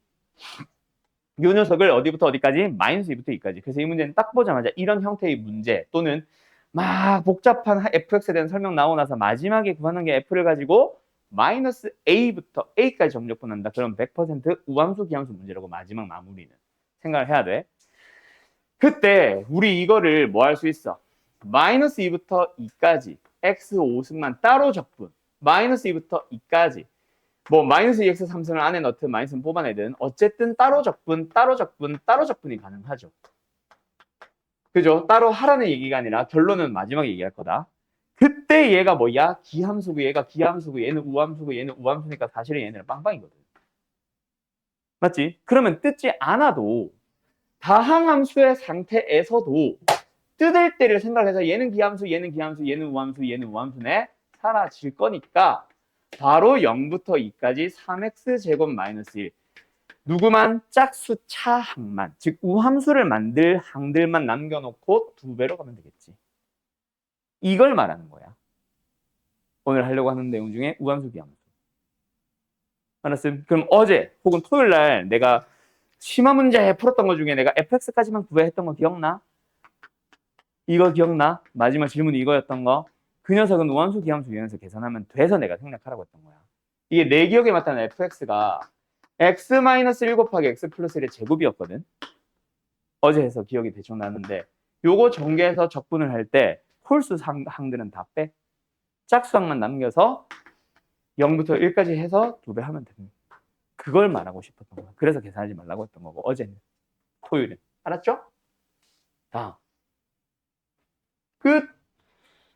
이 녀석을 어디부터 어디까지? 마이너스 2부터 2까지. 그래서 이 문제는 딱 보자마자 이런 형태의 문제 또는 막 복잡한 fx에 대한 설명 나오고 나서 마지막에 구하는 게 f를 가지고 마이너스 a부터 a까지 정적분한다. 그럼 100% 우함수 기함수 문제라고 마지막 마무리는 생각을 해야 돼. 그때 우리 이거를 뭐 할 수 있어? 마이너스 2부터 2까지 x 5승만 따로 적분, 마이너스 2부터 2까지 뭐 마이너스 2x 3승을 안에 넣든 마이너스는 뽑아내든 어쨌든 따로 적분이 가능하죠. 그죠? 따로 하라는 얘기가 아니라 결론은 마지막에 얘기할 거다. 그때 얘가 뭐야? 기함수고 얘가 기함수고 얘는 우함수고 얘는 우함수니까 사실은 얘네는 빵빵이거든. 맞지? 그러면 뜯지 않아도 다항함수의 상태에서도 뜯을 때를 생각해서 얘는 기함수, 얘는 기함수, 얘는 우함수, 얘는 우함수네 사라질 거니까 바로 0부터 2까지 3x 제곱 마이너스 1 누구만? 짝수 차항만 즉 우함수를 만들 항들만 남겨놓고 2배로 가면 되겠지. 이걸 말하는 거야. 오늘 하려고 하는 내용 중에 우함수 기함수. 알았음? 그럼 어제 혹은 토요일 날 내가 심화 문제 풀었던 것 중에 내가 fx까지만 구해 했던 거 기억나? 이거 기억나? 마지막 질문이 이거였던 거. 그 녀석은 우함수 기함수 이용해서 계산하면 돼서 내가 생략하라고 했던 거야. 이게 내 기억에 맞다는 fx가 x-1 곱하기 x 플러스 1의 제곱이었거든. 어제 해서 기억이 대충 나는데 요거 전개해서 적분을 할 때 홀수 항들은 다 빼. 짝수항만 남겨서 0부터 1까지 해서 2배 하면 됩니다. 그걸 말하고 싶었던 거야. 그래서 계산하지 말라고 했던 거고 어제는. 토요일은. 알았죠? 다음. 끝.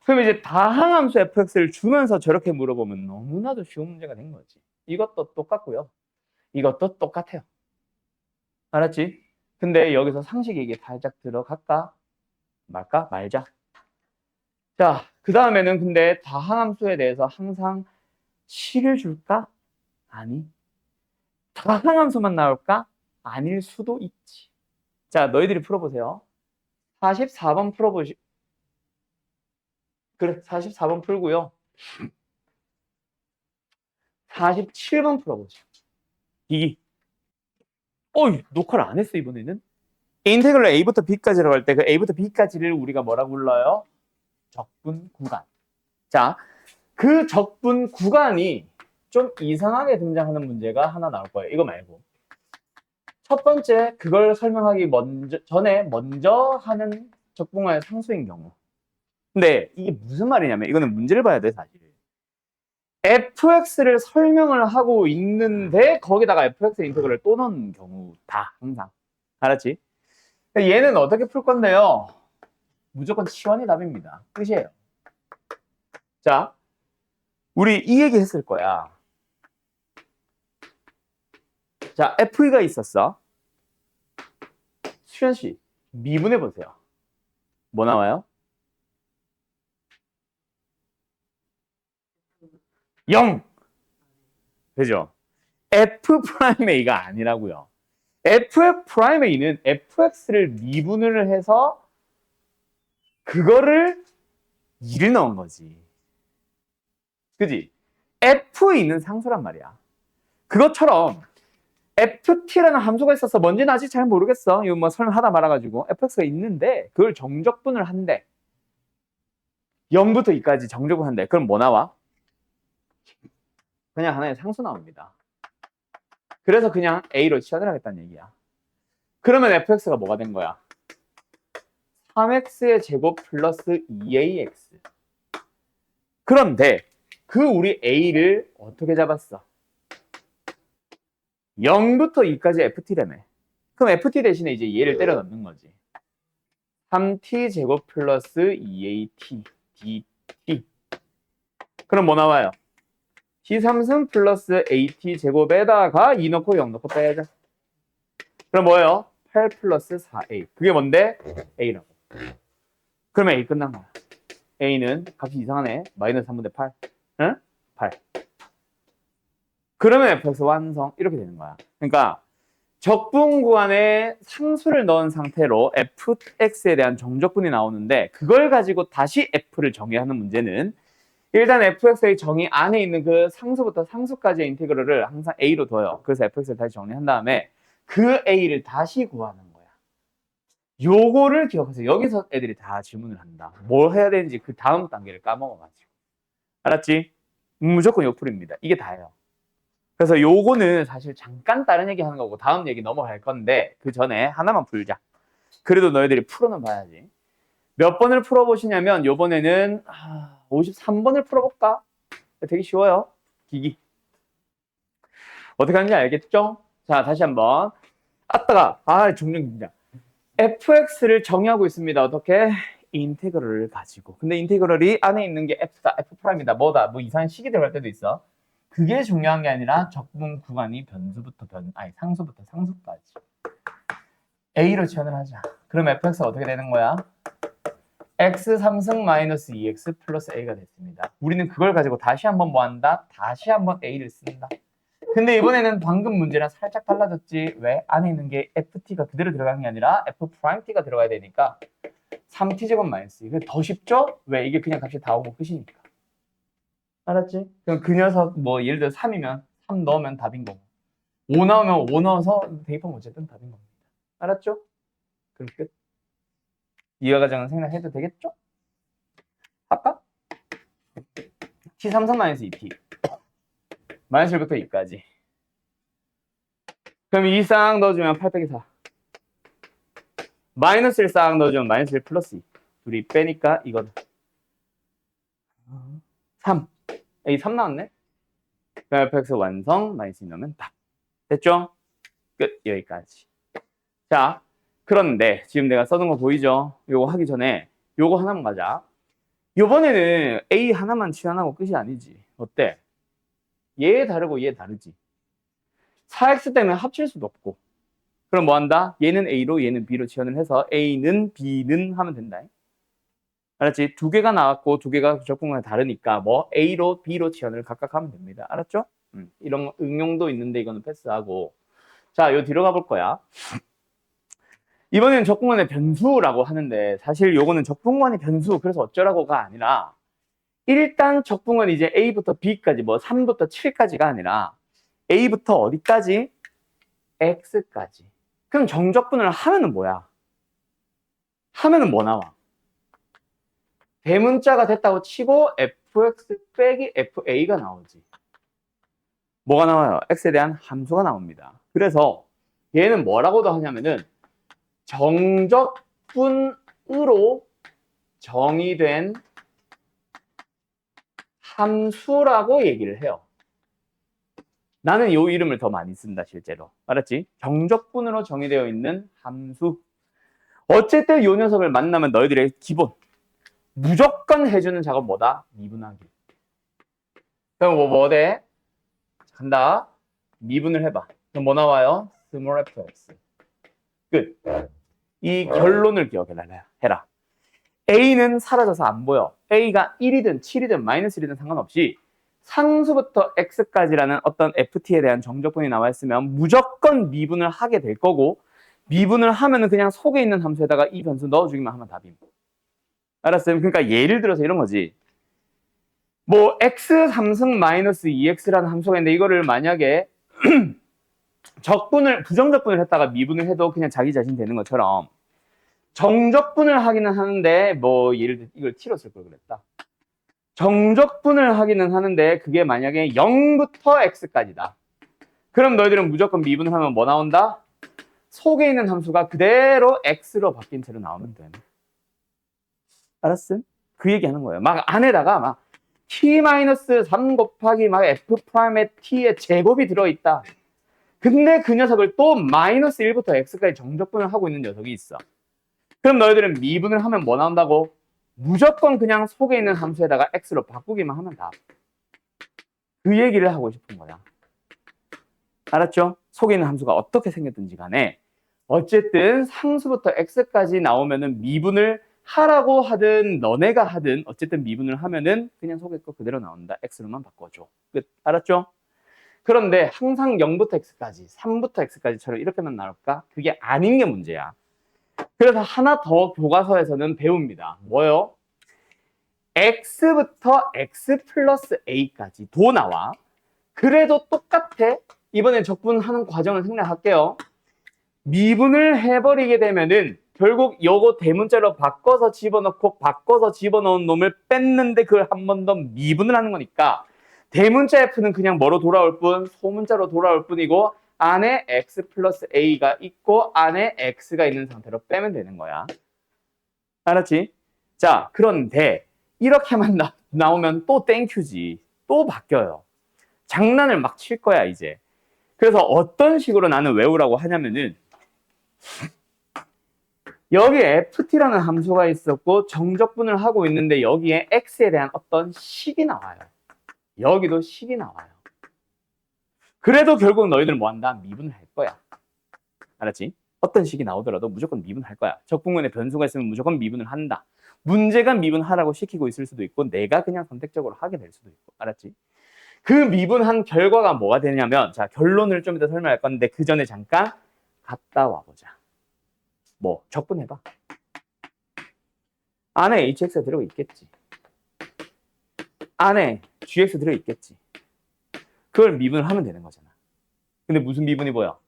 그럼 이제 다항함수 fx를 주면서 저렇게 물어보면 너무나도 쉬운 문제가 된 거지. 이것도 똑같고요. 이것도 똑같아요. 알았지? 근데 여기서 상식 얘기 살짝 들어갈까? 말까? 말자. 자, 그 다음에는 근데 다항함수에 대해서 항상 식을 줄까? 아니. 다항함수만 나올까? 아닐 수도 있지. 자, 너희들이 풀어보세요. 44번 풀어보시. 그래, 44번 풀고요. 47번 풀어보죠. 이. 녹화를 안 했어, 이번에는. 인테그럴 A부터 B까지라고 할 때 그 A부터 B까지를 우리가 뭐라고 불러요? 적분 구간. 자, 그 적분 구간이 좀 이상하게 등장하는 문제가 하나 나올 거예요. 이거 말고. 첫 번째, 그걸 설명하기 전에 먼저 하는 적분과의 상수인 경우. 근데 이게 무슨 말이냐면 이거는 문제를 봐야 돼, 사실. fx를 설명을 하고 있는데 거기다가 fx 인테그럴을 또 넣는 경우다, 항상. 알았지? 얘는 어떻게 풀 건데요? 무조건 치환이 답입니다. 끝이에요. 자, 우리 이 얘기 했을 거야. 자, FE가 있었어. 수현 씨, 미분해 보세요. 뭐 나와요? 0! 그죠? F'A가 아니라고요. F'A는 fx를 미분을 해서 그거를 2를 넣은 거지. 그지? F는 상수란 말이야. 그것처럼 ft라는 함수가 있어서 뭔지는 아직 잘 모르겠어. 이거 뭐 설명하다 말아가지고 fx가 있는데 그걸 정적분을 한대. 0부터 2까지 정적분 한대. 그럼 뭐 나와? 그냥 하나의 상수 나옵니다. 그래서 그냥 a로 치환을 하겠다는 얘기야. 그러면 fx가 뭐가 된 거야? 3x의 제곱 플러스 2ax. 그런데 그 우리 a를 어떻게 잡았어? 0부터 2까지 ft라며. 그럼 ft 대신에 이제 얘를 때려 넣는 거지. 3t 제곱 플러스 2at dt. 그럼 뭐 나와요? t3승 플러스 at 제곱에다가 2 넣고 0 넣고 빼야죠. 그럼 뭐예요? 8 플러스 4a. 그게 뭔데? a라고. 그러면 a 끝난 거야. a는 값이 이상하네. 마이너스 3분의 8. 응? 8. 그러면 fx 완성. 이렇게 되는 거야. 그러니까 적분 구간에 상수를 넣은 상태로 fx에 대한 정적분이 나오는데 그걸 가지고 다시 f를 정의하는 문제는 일단 fx의 정의 안에 있는 그 상수부터 상수까지의 인테그럴을 항상 a로 둬요. 그래서 fx를 다시 정리한 다음에 그 a를 다시 구하는 거야. 요거를 기억하세요. 여기서 애들이 다 질문을 한다. 뭘 해야 되는지 그 다음 단계를 까먹어가지고. 알았지? 무조건 요풀입니다. 이게 다예요. 그래서 요거는 사실 잠깐 다른 얘기 하는 거고 다음 얘기 넘어갈 건데 그 전에 하나만 풀자. 그래도 너희들이 풀어는 봐야지. 몇 번을 풀어보시냐면 요번에는 53번을 풀어볼까? 되게 쉬워요. 기기. 어떻게 하는지 알겠죠? 자, 다시 한번. 종종 진짜. fx를 정의하고 있습니다. 어떻게? 인테그럴을 가지고. 근데 인테그럴이 안에 있는 게 f다, f'이다. 뭐다? 뭐 이상한 식이 들어갈 때도 있어. 그게 중요한 게 아니라 적분 구간이 상수부터 상수까지. a로 치환을 하자. 그럼 fx가 어떻게 되는 거야? x 3승 마이너스 2x 플러스 a가 됐습니다. 우리는 그걸 가지고 다시 한번 뭐 한다? 다시 한번 a를 쓴다. 근데 이번에는 방금 문제랑 살짝 달라졌지. 왜? 안에 있는 게 ft가 그대로 들어가는 게 아니라 f't가 들어가야 되니까 3t 제곱 마이너스. 이게 더 쉽죠? 왜? 이게 그냥 값이 다 오고 끝이니까. 알았지? 그럼 그 녀석 뭐 예를 들어 3이면 3 넣으면 답인 거고 5 나오면 5 넣어서 대입하면 어쨌든 답인 겁니다. 알았죠? 그럼 끝. 이하 과정은 생략해도 되겠죠? 할까? t 3성 마이너스 2t 마이너스 1부터 2까지. 그럼 2 싹 넣어주면 8 빼기 4. 마이너스 1 싹 넣어주면 마이너스 1 플러스 2. 둘이 빼니까 이거는 3. 이 3 나왔네? 그럼 fx 완성 마이너스 2 넣으면 답. 됐죠? 끝. 여기까지. 자, 그런데 지금 내가 써둔 거 보이죠? 요거 하기 전에 요거 하나만 가자. 요번에는 A 하나만 치환하고 끝이 아니지. 어때? 얘 다르고 얘 다르지. 4x 때문에 합칠 수도 없고. 그럼 뭐 한다? 얘는 A로 얘는 B로 치환을 해서 A는 B는 하면 된다. 알았지? 두 개가 나왔고 두 개가 적분관이 다르니까 뭐 A로 B로 치환을 각각 하면 됩니다. 알았죠? 이런 응용도 있는데 이거는 패스하고. 자, 요 뒤로 가볼 거야. 이번에는 적분관의 변수라고 하는데 사실 요거는 적분관의 변수 그래서 어쩌라고가 아니라 일단 적분관이 이제 A부터 B까지 뭐 3부터 7까지가 아니라 A부터 어디까지? X까지. 그럼 정적분을 하면은 뭐야? 하면은 뭐 나와? 대문자가 됐다고 치고 fx 빼기 fa가 나오지. 뭐가 나와요? x에 대한 함수가 나옵니다. 그래서 얘는 뭐라고도 하냐면은 정적분으로 정의된 함수라고 얘기를 해요. 나는 이 이름을 더 많이 쓴다 실제로. 알았지? 정적분으로 정의되어 있는 함수. 어쨌든 이 녀석을 만나면 너희들의 기본 무조건 해주는 작업 뭐다? 미분하기. 그럼 뭐 돼? 간다. 미분을 해봐. 그럼 뭐 나와요? small fx. 끝. 이 결론을 기억해라. A는 사라져서 안 보여. A가 1이든 7이든 마이너스 1이든 상관없이 상수부터 x까지라는 어떤 ft에 대한 정적분이 나와 있으면 무조건 미분을 하게 될 거고 미분을 하면은 그냥 속에 있는 함수에다가 이 변수 넣어주기만 하면 답임. 알았어요? 그러니까 예를 들어서 이런 거지. 뭐 x 3승 마이너스 2x라는 함수가 있는데 이거를 만약에 부정적분을 했다가 미분을 해도 그냥 자기 자신 되는 것처럼 정적분을 하기는 하는데 뭐 예를 들어 이걸 t로 쓸 걸 그랬다. 정적분을 하기는 하는데 그게 만약에 0부터 x까지다. 그럼 너희들은 무조건 미분을 하면 뭐 나온다? 속에 있는 함수가 그대로 x로 바뀐 채로 나오면 돼. 알았음? 그 얘기하는 거예요. 막 안에다가 막 t-3 곱하기 막 f'의 t의 제곱이 들어있다. 근데 그 녀석을 또 마이너스 1부터 x까지 정적분을 하고 있는 녀석이 있어. 그럼 너희들은 미분을 하면 뭐 나온다고? 무조건 그냥 속에 있는 함수에다가 x로 바꾸기만 하면 다. 그 얘기를 하고 싶은 거야. 알았죠? 속에 있는 함수가 어떻게 생겼든지 간에 어쨌든 상수부터 x까지 나오면은 미분을 하라고 하든 너네가 하든 어쨌든 미분을 하면은 그냥 속에 거 그대로 나온다. x로만 바꿔줘. 끝. 알았죠? 그런데 항상 0부터 x까지, 3부터 x까지처럼 이렇게만 나올까? 그게 아닌 게 문제야. 그래서 하나 더 교과서에서는 배웁니다. 뭐요? x부터 x 플러스 a까지도 나와. 그래도 똑같아. 이번에 적분하는 과정을 생략할게요. 미분을 해버리게 되면은 결국 요거 대문자로 바꿔서 집어넣은 놈을 뺐는데 그걸 한 번 더 미분을 하는 거니까 대문자 f는 그냥 뭐로 돌아올 뿐 소문자로 돌아올 뿐이고 안에 x 플러스 a가 있고 안에 x가 있는 상태로 빼면 되는 거야. 알았지? 자, 그런데 이렇게만 나오면 또 땡큐지. 또 바뀌어요. 장난을 막 칠 거야 이제. 그래서 어떤 식으로 나는 외우라고 하냐면은 여기에 ft라는 함수가 있었고 정적분을 하고 있는데 여기에 x에 대한 어떤 식이 나와요. 여기도 식이 나와요. 그래도 결국 너희들 뭐 한다? 미분을 할 거야. 알았지? 어떤 식이 나오더라도 무조건 미분할 거야. 적분근에 변수가 있으면 무조건 미분을 한다. 문제가 미분하라고 시키고 있을 수도 있고 내가 그냥 선택적으로 하게 될 수도 있고. 알았지? 그 미분한 결과가 뭐가 되냐면 자 결론을 좀 이따 설명할 건데 그 전에 잠깐 갔다 와보자. 뭐 적분해봐. 안에 hx가 들어가 있겠지. 안에 gx 들어있겠지. 그걸 미분을 하면 되는 거잖아. 근데 무슨 미분이 보여?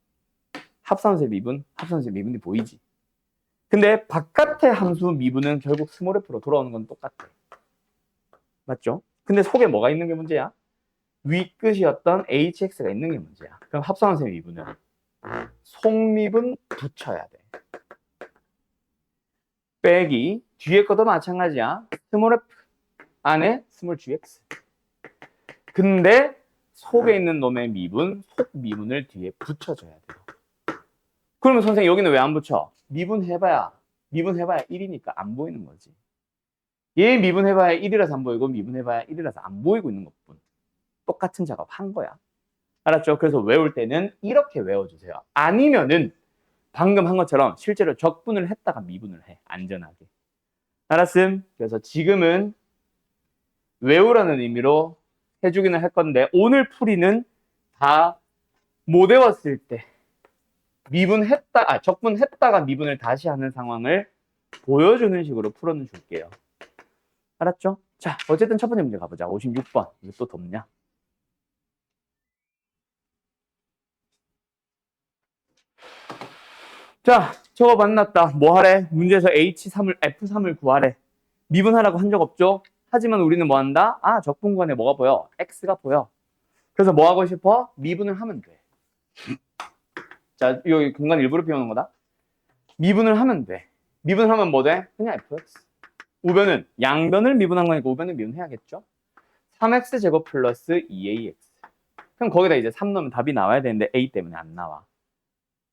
합산수의 미분, 합산수의 미분이 보이지. 근데 바깥의 함수 미분은 결국 스몰 f로 돌아오는 건 똑같아. 맞죠? 근데 속에 뭐가 있는 게 문제야? 윗끝이었던 hx가 있는 게 문제야. 그럼 합산수의 미분은 속미분 붙여야 돼. 빼기 뒤에 것도 마찬가지야. 스몰 f 안에 스몰 gx. 근데 속에 있는 놈의 미분, 속 미분을 뒤에 붙여줘야 돼요. 그러면 선생님 여기는 왜 안 붙여? 미분해봐야 1이니까 안 보이는 거지. 얘 미분해봐야 1이라서 안 보이고 미분해봐야 1이라서 안 보이고 있는 것뿐. 똑같은 작업 한 거야. 알았죠? 그래서 외울 때는 이렇게 외워주세요. 아니면은 방금 한 것처럼 실제로 적분을 했다가 미분을 해. 안전하게. 알았음? 그래서 지금은 외우라는 의미로 해주기는 할 건데 오늘 풀이는 다 못 외웠을 때 적분했다가 미분을 다시 하는 상황을 보여주는 식으로 풀어는 줄게요. 알았죠? 자, 어쨌든 첫 번째 문제 가보자. 56번. 이거 또 덥냐? 자, 저거 만났다. 뭐 하래? 문제에서 H3을, F3을 구하래. 미분하라고 한 적 없죠? 하지만 우리는 뭐 한다? 아, 적분관에 뭐가 보여? X가 보여. 그래서 뭐 하고 싶어? 미분을 하면 돼. 자, 여기 공간 일부러 비우는 거다. 미분을 하면 돼. 미분을 하면 뭐 돼? 그냥 fx. 우변은 양변을 미분한 거니까 우변을 미분해야겠죠? 3x 제곱 플러스 2ax. 그럼 거기다 이제 3 넣으면 답이 나와야 되는데 a 때문에 안 나와.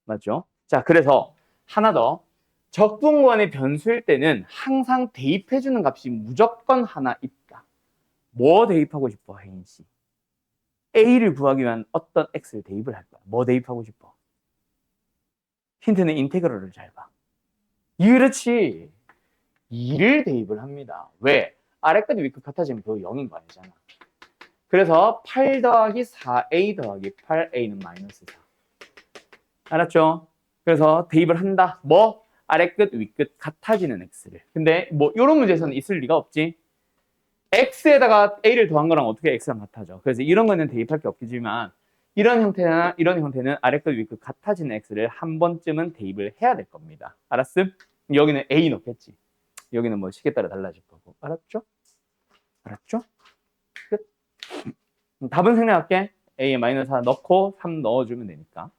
맞죠? 자, 그래서 하나 더. 적분관의 변수일 때는 항상 대입해주는 값이 무조건 하나 있다. 뭐 대입하고 싶어, 혜인 씨? a를 구하기 위한 어떤 x를 대입을 할 거야. 뭐 대입하고 싶어? 힌트는 인테그럴을 잘 봐. 그렇지. 2를 대입을 합니다. 왜? 아래까지 윗끝 같아지면 그 0인 거 아니잖아. 그래서 8 더하기 4a 더하기 8a는 마이너스 4. 알았죠? 그래서 대입을 한다. 뭐? 아래끝 윗끝 같아지는 x를. 근데 뭐 이런 문제에서는 있을 리가 없지. x에다가 a를 더한 거랑 어떻게 x랑 같아져. 그래서 이런 거는 대입할 게 없겠지만 이런 형태나 이런 형태는 아래끝 윗끝 같아지는 x를 한 번쯤은 대입을 해야 될 겁니다. 알았음? 여기는 a 넣겠지. 여기는 뭐 시계 따라 달라질 거고. 알았죠? 알았죠? 끝. 답은 생략할게. a에 마이너스 4 넣고 3 넣어주면 되니까.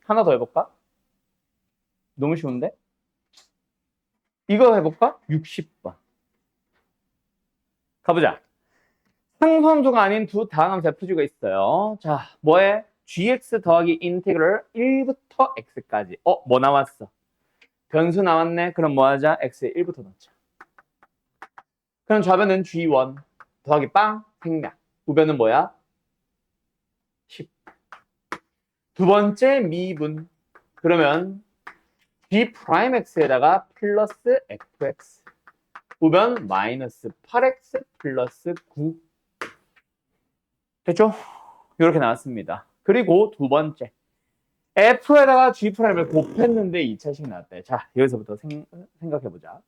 하나 더 해볼까? 너무 쉬운데? 이거 해볼까? 60번. 가보자. 상수함수가 아닌 두 다항함수의 푸주가 있어요. 자, 뭐해? gx 더하기 인테그럴 1부터 x까지. 뭐 나왔어? 변수 나왔네. 그럼 뭐 하자? x에 1부터 넣자. 그럼 좌변은 g1 더하기 빵 생략. 우변은 뭐야? 10. 두 번째 미분. 그러면 g'x에다가 플러스 fx. 우변 마이너스 8x 플러스 9. 됐죠? 이렇게 나왔습니다. 그리고 두 번째. f에다가 g'을 곱했는데 2차식 나왔대. 자, 여기서부터 생각해보자.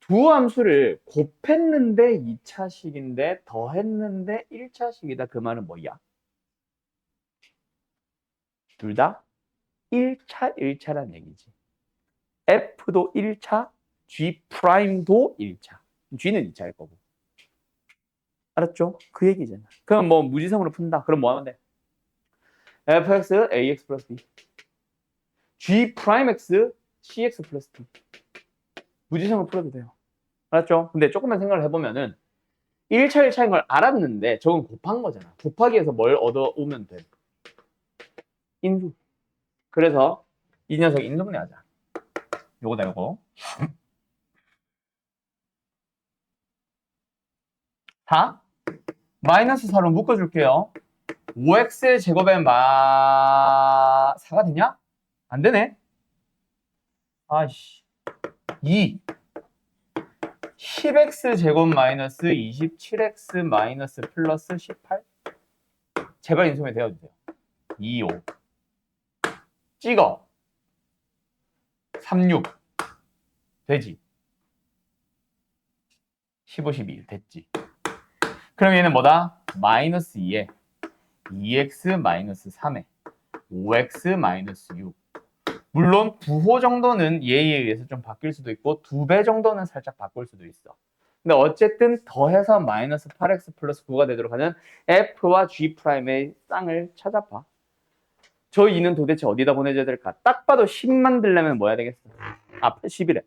두 함수를 곱했는데 2차식인데 더했는데 1차식이다. 그 말은 뭐야? 둘 다 1차, 1차란 얘기지. F도 1차, G'도 1차. G는 2차일 거고. 알았죠? 그 얘기잖아. 그럼 뭐 무지성으로 푼다. 그럼 뭐 하면 돼? fx, ax 플러스 b. G'x, cx 플러스 d. 무지성으로 풀어도 돼요. 알았죠? 근데 조금만 생각을 해보면은 1차, 1차인 걸 알았는데 저건 곱한 거잖아. 곱하기에서 뭘 얻어오면 돼? 인수. 그래서 이 녀석 인수분해 하자. 요거다 요거. 4 마이너스 4로 묶어줄게요. 5x 제곱에 4가 되냐? 안 되네. 아이씨. 2 10x 제곱 마이너스 27x 마이너스 플러스 18. 제발 인수분해 되어주세요. 2, 5 찍어 3, 6 되지. 15, 12 됐지. 그럼 얘는 뭐다? 마이너스 2에 2x 마이너스 3에 5x 마이너스 6. 물론 부호 정도는 얘에 의해서 좀 바뀔 수도 있고 2배 정도는 살짝 바꿀 수도 있어. 근데 어쨌든 더해서 마이너스 8x 플러스 9가 되도록 하는 f와 g'의 쌍을 찾아봐. 저 2는 도대체 어디다 보내줘야 될까? 딱 봐도 10 만들려면 뭐 해야 되겠어? 10이래.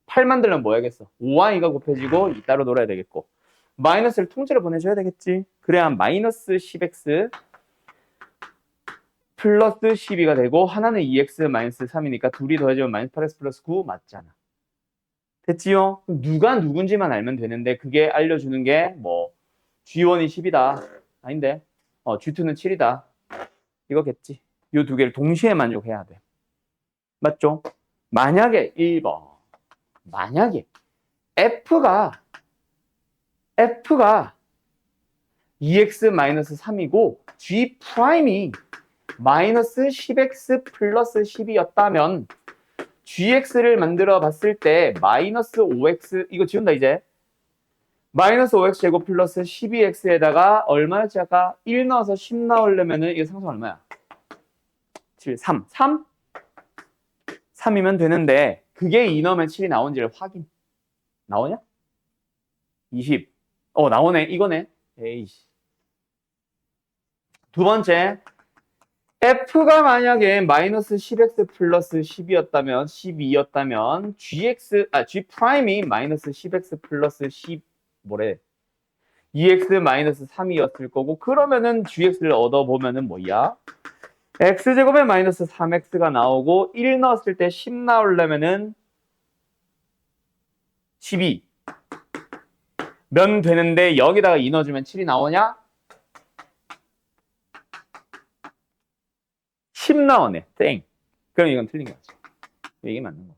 8 만들려면 뭐 해야겠어? 5와 2가 곱해지고 2 따로 놀아야 되겠고 마이너스를 통째로 보내줘야 되겠지. 그래야 마이너스 10x 플러스 12가 되고 하나는 2x 마이너스 3이니까 둘이 더해지면 마이너스 8x 플러스 9 맞잖아. 됐지요? 누가 누군지만 알면 되는데 그게 알려주는 게 뭐 G1이 10이다. 아닌데 G2는 7이다. 이거겠지. 이 두 개를 동시에 만족해야 돼. 맞죠? 만약에 1번 만약에 F가 2x-3이고 G'이 마이너스 10x 플러스 10이었다면 gx를 만들어 봤을 때 마이너스 5x 이거 지운다 이제 마이너스 5x 제곱 플러스 12x에다가 얼마였지 아까 1 넣어서 10 나오려면은 이거 상수 얼마야? 7, 3 3이면 되는데 그게 2 넣으면 7이 나온지를 확인. 나오냐? 20 나오네 이거네. 에이씨. 두 번째 f가 만약에 마이너스 10x 플러스 10이었다면 12였다면 G'이 마이너스 10x 플러스 10 뭐래 2x 마이너스 3이었을 거고 그러면은 gx를 얻어보면은 뭐야? x제곱에 마이너스 3x가 나오고 1 넣었을 때 10 나오려면은 12 면 되는데 여기다가 2 넣어주면 7이 나오냐? 10 나오네. 땡. 그럼 이건 틀린 거지. 이게 맞는 거.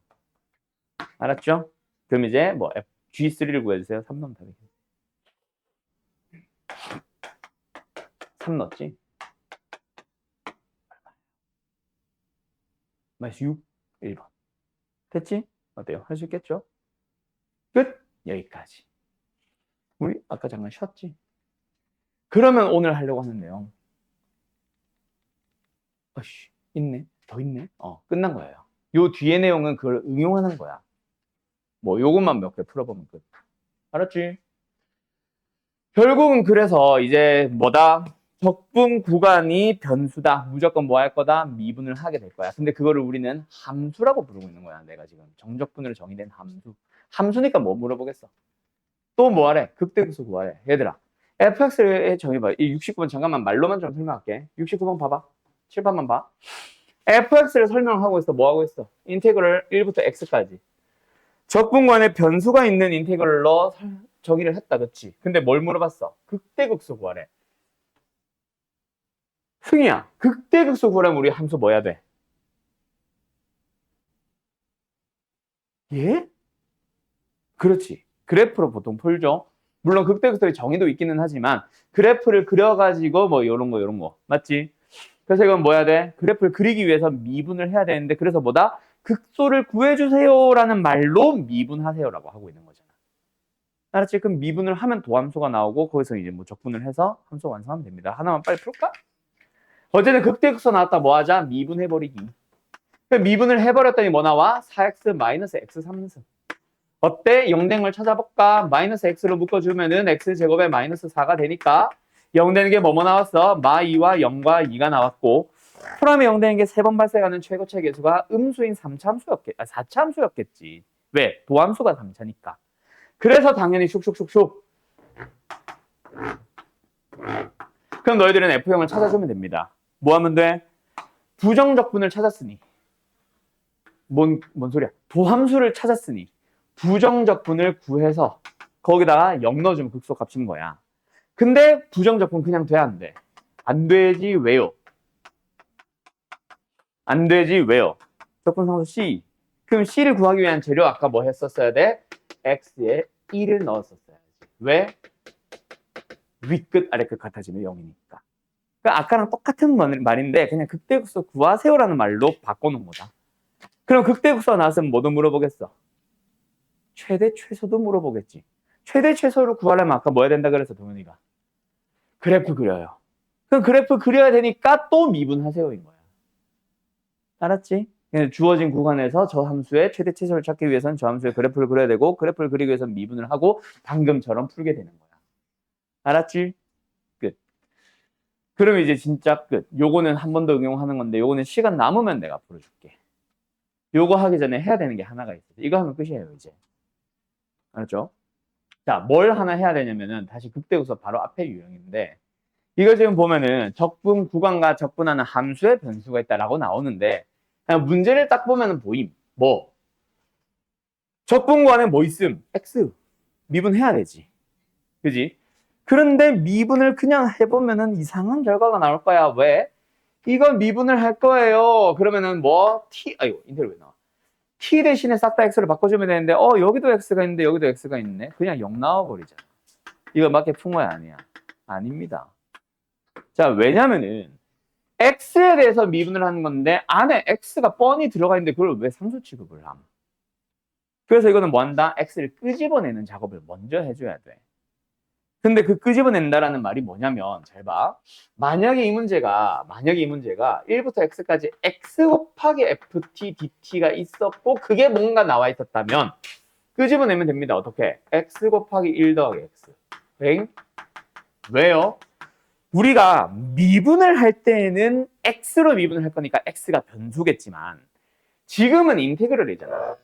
알았죠? 그럼 이제 뭐 G3를 구해주세요. 3 넣으면 다 되겠네. 3 넣었지? 마이너스 6, 1번. 됐지? 어때요? 할 수 있겠죠? 끝! 여기까지. 우리 아까 잠깐 쉬었지? 그러면 오늘 하려고 하는 내용. 있네. 더 있네. 끝난 거예요. 요 뒤에 내용은 그걸 응용하는 거야. 뭐 요것만 몇 개 풀어보면 끝. 알았지? 결국은 그래서 이제 뭐다? 적분 구간이 변수다. 무조건 뭐 할 거다? 미분을 하게 될 거야. 근데 그거를 우리는 함수라고 부르고 있는 거야. 내가 지금 정적분으로 정의된 함수. 함수니까 뭐 물어보겠어? 또 뭐 하래? 극대극소 구하래. 얘들아. fx를 정해봐. 이 69번 잠깐만 말로만 좀 설명할게. 69번 봐봐. 칠판만 봐. fx를 설명하고 있어. 뭐 하고 있어? 인테그럴 1부터 x까지. 적분관에 변수가 있는 인테그럴로 정의를 했다. 그치? 근데 뭘 물어봤어? 극대극소 구하래. 승희야, 극대극소 구하려면 우리 함수 뭐 해야 돼? 예? 그렇지. 그래프로 보통 풀죠. 물론 극대극소의 정의도 있기는 하지만 그래프를 그려가지고 뭐 요런 거 맞지? 그래서 이건 뭐 해야 돼? 그래프를 그리기 위해서 미분을 해야 되는데 그래서 뭐다? 극소를 구해주세요라는 말로 미분하세요라고 하고 있는 거잖아. 알았지? 그럼 미분을 하면 도함수가 나오고 거기서 이제 뭐 적분을 해서 함수 완성하면 됩니다. 하나만 빨리 풀까? 어쨌든 극대극소 나왔다 뭐 하자? 미분해버리기. 미분을 해버렸더니 뭐 나와? 4x 마이너스 x 3승. 어때? 0댕을 찾아볼까? 마이너스 x로 묶어주면은 x제곱에 마이너스 4가 되니까 0 되는 게 뭐뭐 나왔어? 마2와 0과 2가 나왔고 프라임에 0 되는 게 3번 발생하는 최고차 계수가 음수인 4차함수였겠지. 왜? 도함수가 3차니까. 그래서 당연히 슉슉슉슉. 그럼 너희들은 F형을 찾아주면 됩니다. 뭐 하면 돼? 부정적분을 찾았으니. 뭔 소리야? 도함수를 찾았으니 부정적분을 구해서 거기다가 0 넣어주면 극소 값인 거야. 근데 부정적분 그냥 돼? 안 돼? 안 되지. 왜요? 안 되지. 왜요? 적분상수 C. 그럼 C를 구하기 위한 재료 아까 뭐 했었어야 돼? X에 1을 넣었었어야지. 왜? 윗끝 아래끝 같아지면 0이니까. 그러니까 아까랑 똑같은 말인데 그냥 극대극소 구하세요라는 말로 바꿔놓은 거다. 그럼 극대극소가 나왔으면 뭐도 물어보겠어? 최대 최소도 물어보겠지. 최대 최소를 구하려면 아까 뭐 해야 된다 그래서 동현이가 그래프 그려요. 그럼 그래프 그려야 되니까 또 미분하세요인 거야. 알았지? 주어진 구간에서 저 함수의 최대 최소를 찾기 위해서는 저 함수의 그래프를 그려야 되고 그래프를 그리기 위해서는 미분을 하고 방금처럼 풀게 되는 거야. 알았지? 끝. 그럼 이제 진짜 끝. 요거는 한 번 더 응용하는 건데 요거는 시간 남으면 내가 풀어줄게. 요거 하기 전에 해야 되는 게 하나가 있어. 이거 하면 끝이에요, 이제. 알았죠? 자, 뭘 하나 해야 되냐면은 다시 극대우서 바로 앞에 유형인데 이거 지금 보면은 적분 구간과 적분하는 함수의 변수가 있다라고 나오는데 그냥 문제를 딱 보면은 보임. 뭐? 적분 구간에 뭐 있음? x. 미분해야 되지. 그지? 그런데 미분을 그냥 해보면은 이상한 결과가 나올 거야. 왜? 이거 미분을 할 거예요. 그러면은 뭐? 아이고, 인테그럴 왜 나와? t 대신에 싹 다 x를 바꿔주면 되는데 여기도 x가 있는데 여기도 x가 있네. 그냥 0 나와버리잖아. 이거 맞게 풍어야 아니야? 아닙니다. 자, 왜냐면은 x에 대해서 미분을 하는 건데 안에 x가 뻔히 들어가 있는데 그걸 왜 상수 취급을 함? 그래서 이거는 뭐 한다? x를 끄집어내는 작업을 먼저 해줘야 돼. 근데 그 끄집어낸다라는 말이 뭐냐면 잘 봐. 만약에 이 문제가 1부터 x까지 x 곱하기 ft dt가 있었고 그게 뭔가 나와 있었다면 끄집어내면 됩니다. 어떻게? x 곱하기 1 더하기 x. 왜요? 우리가 미분을 할 때는 x로 미분을 할 거니까 x가 변수겠지만 지금은 인테그럴이잖아.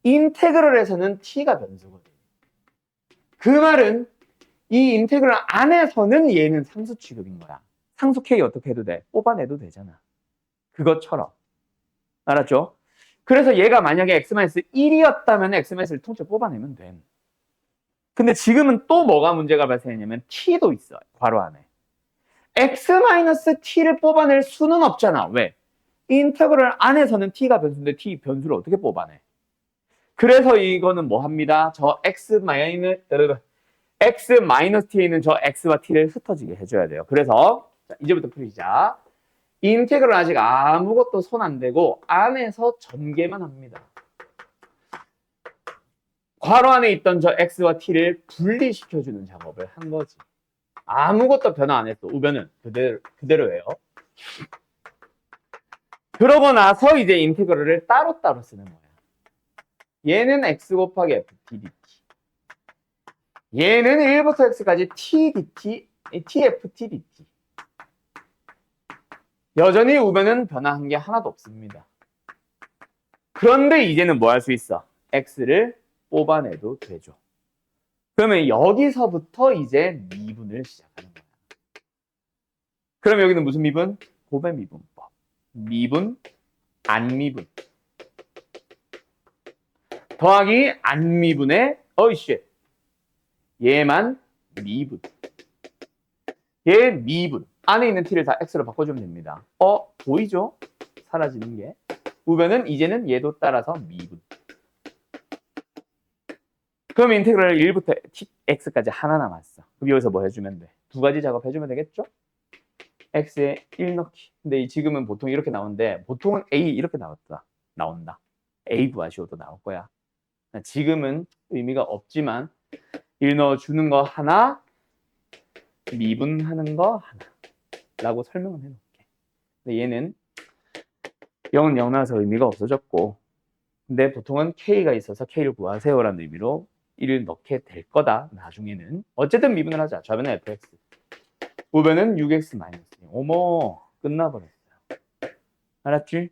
인테그럴에서는 t가 변수거든. 그 말은 이 인테그럴 안에서는 얘는 상수 취급인 거야. 상수 k 어떻게 해도 돼? 뽑아내도 되잖아. 그것처럼. 알았죠? 그래서 얘가 만약에 x-1이었다면 x-1을 통째로 뽑아내면 돼. 근데 지금은 또 뭐가 문제가 발생했냐면 t도 있어. 괄호 안에. x-t를 뽑아낼 수는 없잖아. 왜? 인테그럴 안에서는 t가 변수인데 t 변수를 어떻게 뽑아내? 그래서 이거는 뭐 합니다? 저 x-t에 있는 저 x와 t를 흩어지게 해줘야 돼요. 그래서 자, 이제부터 풀이자. 인테그럴 아직 아무것도 손 안 대고 안에서 전개만 합니다. 괄호 안에 있던 저 x와 t를 분리시켜주는 작업을 한 거지. 아무것도 변화 안 했어. 우변은 그대로예요. 그러고 나서 이제 인테그럴을 따로따로 쓰는 거야. 얘는 x 곱하기 ft dt. 얘는 1부터 x까지 t dt, tft dt. 여전히 우변은 변화한 게 하나도 없습니다. 그런데 이제는 뭐 할 수 있어? x를 뽑아내도 되죠. 그러면 여기서부터 이제 미분을 시작하는 거야. 그럼 여기는 무슨 미분? 곱의 미분법. 미분, 안미분. 더하기 안미분의 어이씨. 얘만 미분. 얘 미분. 안에 있는 t를 다 x로 바꿔주면 됩니다. 보이죠? 사라지는 게. 우변은 이제는 얘도 따라서 미분. 그럼 인테그럴 1부터 x까지 하나 남았어. 그럼 여기서 뭐 해주면 돼? 두 가지 작업 해주면 되겠죠? x에 1 넣기. 근데 지금은 보통 이렇게 나오는데 보통은 a 이렇게 나온다. a 구하시오도 나올 거야. 지금은 의미가 없지만 1 넣어주는 거 하나, 미분하는 거 하나 라고 설명을 해놓을게. 근데 얘는 0은 0 나와서 의미가 없어졌고 근데 보통은 k가 있어서 k를 구하세요라는 의미로 1을 넣게 될 거다. 나중에는. 어쨌든 미분을 하자. 좌변은 fx. 우변은 6x-2. 어머, 끝나버렸어요. 알았지?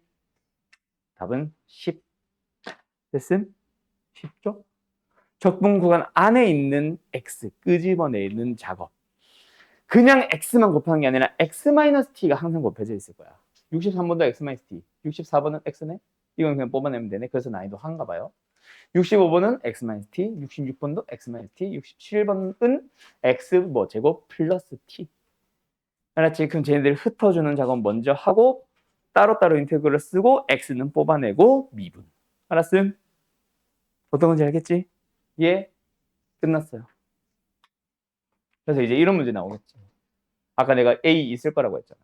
답은 10. 됐음? 쉽죠? 적분 구간 안에 있는 x, 끄집어내는 작업. 그냥 x만 곱하는 게 아니라 x-t가 항상 곱해져 있을 거야. 63번도 x-t, 64번은 x네? 이건 그냥 뽑아내면 되네. 그래서 난이도 한가 봐요. 65번은 x-t, 66번도 x-t, 67번은 x 제곱 플러스 t. 알았지? 그럼 쟤네들 흩어주는 작업 먼저 하고 따로따로 인테그럴을 쓰고 x는 뽑아내고 미분. 알았음? 어떤 건지 알겠지? 예, 끝났어요. 그래서 이제 이런 문제 나오겠지. 아까 내가 a 있을 거라고 했잖아.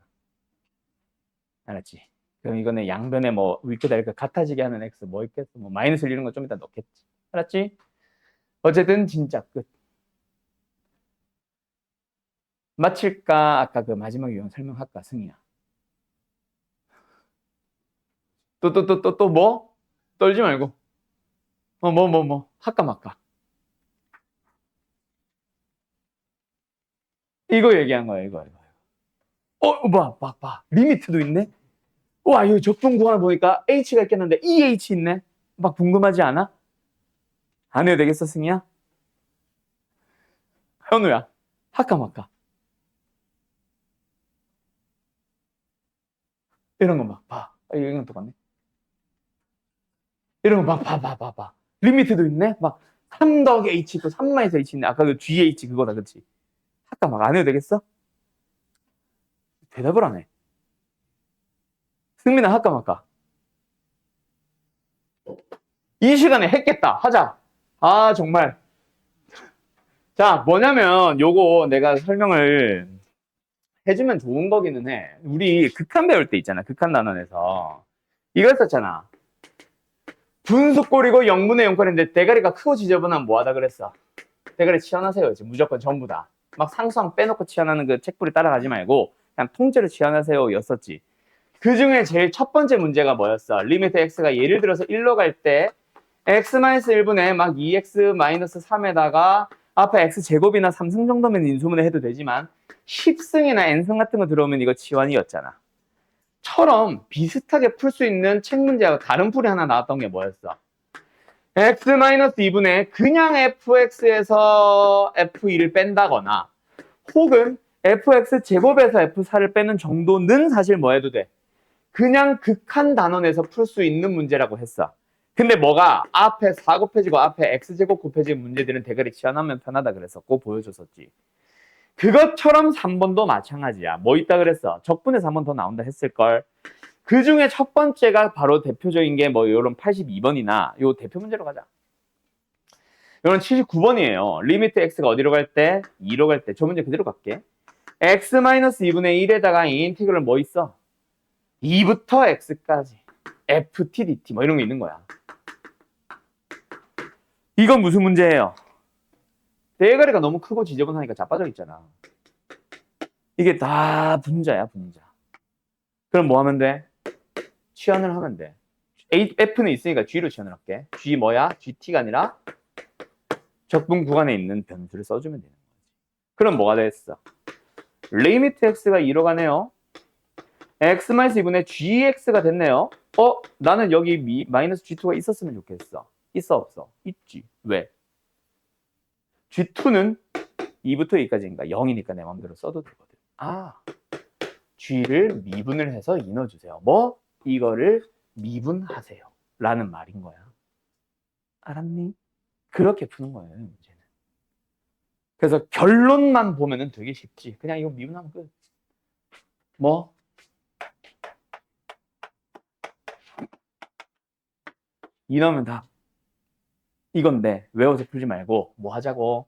알았지? 그럼 이거는 양변에 뭐 위크다 이렇게 같아지게 하는 x 뭐 있겠어? 뭐 마이너스를 이런 거 좀 이따 넣겠지. 알았지? 어쨌든 진짜 끝. 마칠까? 아까 그 마지막 유형 설명할까? 승희야. 또 뭐? 떨지 말고. 할까 말까? 이거 얘기한 거야, 이거. 봐. 리미트도 있네? 와, 이거 적분 구간을 보니까 H가 있겠는데 EH 있네? 막 궁금하지 않아? 안 해도 되겠어, 승희야? 현우야, 할까 말까? 이런 거 막 봐. 이건 똑같네. 이런 거 막 봐. 리미트도 있네? 막 3 더하기 H 또 3마이너스 H 있네. 아까 그 GH 그거다, 그치? 할까 막 안 해도 되겠어? 대답을 안 해. 승민아, 할까 말까? 이 시간에 했겠다. 하자. 아, 정말. 자, 뭐냐면 요거 내가 설명을 해주면 좋은 거기는 해. 우리 극한 배울 때 있잖아. 극한 단원에서. 이걸 썼잖아. 분수꼴이고 0분의 0꼴인데 대가리가 크고 지저분하면 뭐하다 그랬어? 대가리 치환하세요. 이제 무조건 전부 다. 막 상수항 빼놓고 치환하는 그 책풀이 따라가지 말고 그냥 통째로 치환하세요 였었지. 그 중에 제일 첫 번째 문제가 뭐였어? 리미트 x가 예를 들어서 1로 갈 때 x-1분의 막 2x-3에다가 앞에 x제곱이나 3승 정도면 인수분해 해도 되지만 10승이나 n승 같은 거 들어오면 이거 치환이었잖아. 처럼 비슷하게 풀 수 있는 책 문제가 다른 풀이 하나 나왔던 게 뭐였어? x-2분의 그냥 fx에서 f2를 뺀다거나 혹은 fx제곱에서 f4를 빼는 정도는 사실 뭐 해도 돼? 그냥 극한 단원에서 풀 수 있는 문제라고 했어. 근데 뭐가 앞에 4 곱해지고 앞에 x제곱 곱해진 문제들은 대가리 치환하면 편하다 그랬었고 보여줬었지. 그것처럼 3번도 마찬가지야. 뭐 있다 그랬어? 적분에서 한 번 더 나온다 했을걸. 그 중에 첫 번째가 바로 대표적인 게 뭐 요런 82번이나 요 대표 문제로 가자. 요런 79번이에요. 리미트 x가 어디로 갈 때? 2로 갈 때. 저 문제 그대로 갈게. x-2분의 1에다가 인티그럴 뭐 있어? 2부터 x까지. ft, dt 뭐 이런 거 있는 거야. 이건 무슨 문제예요? 대가리가 너무 크고 지저분하니까 자빠져 있잖아. 이게 다 분자야, 분자. 그럼 뭐 하면 돼? 치환을 하면 돼. F는 있으니까 G로 치환을 할게. G 뭐야? GT가 아니라 적분 구간에 있는 변수를 써주면 되는 거지. 그럼 뭐가 됐어? 리미트 x가 2로 가네요. x-2분의 gx가 됐네요. 나는 여기 마이너스 g2가 있었으면 좋겠어. 있어 없어? 있지. 왜? g2는 2부터 2까지니까 0이니까 내 마음대로 써도 되거든. g를 미분을 해서 2 넣어주세요. 뭐? 이거를 미분하세요. 라는 말인 거야. 알았니? 그렇게 푸는 거예요, 문제는. 그래서 결론만 보면은 되게 쉽지. 그냥 이거 미분하면 끝. 뭐? 이 넣으면 다 이건데 외워서 풀지 말고 뭐 하자고?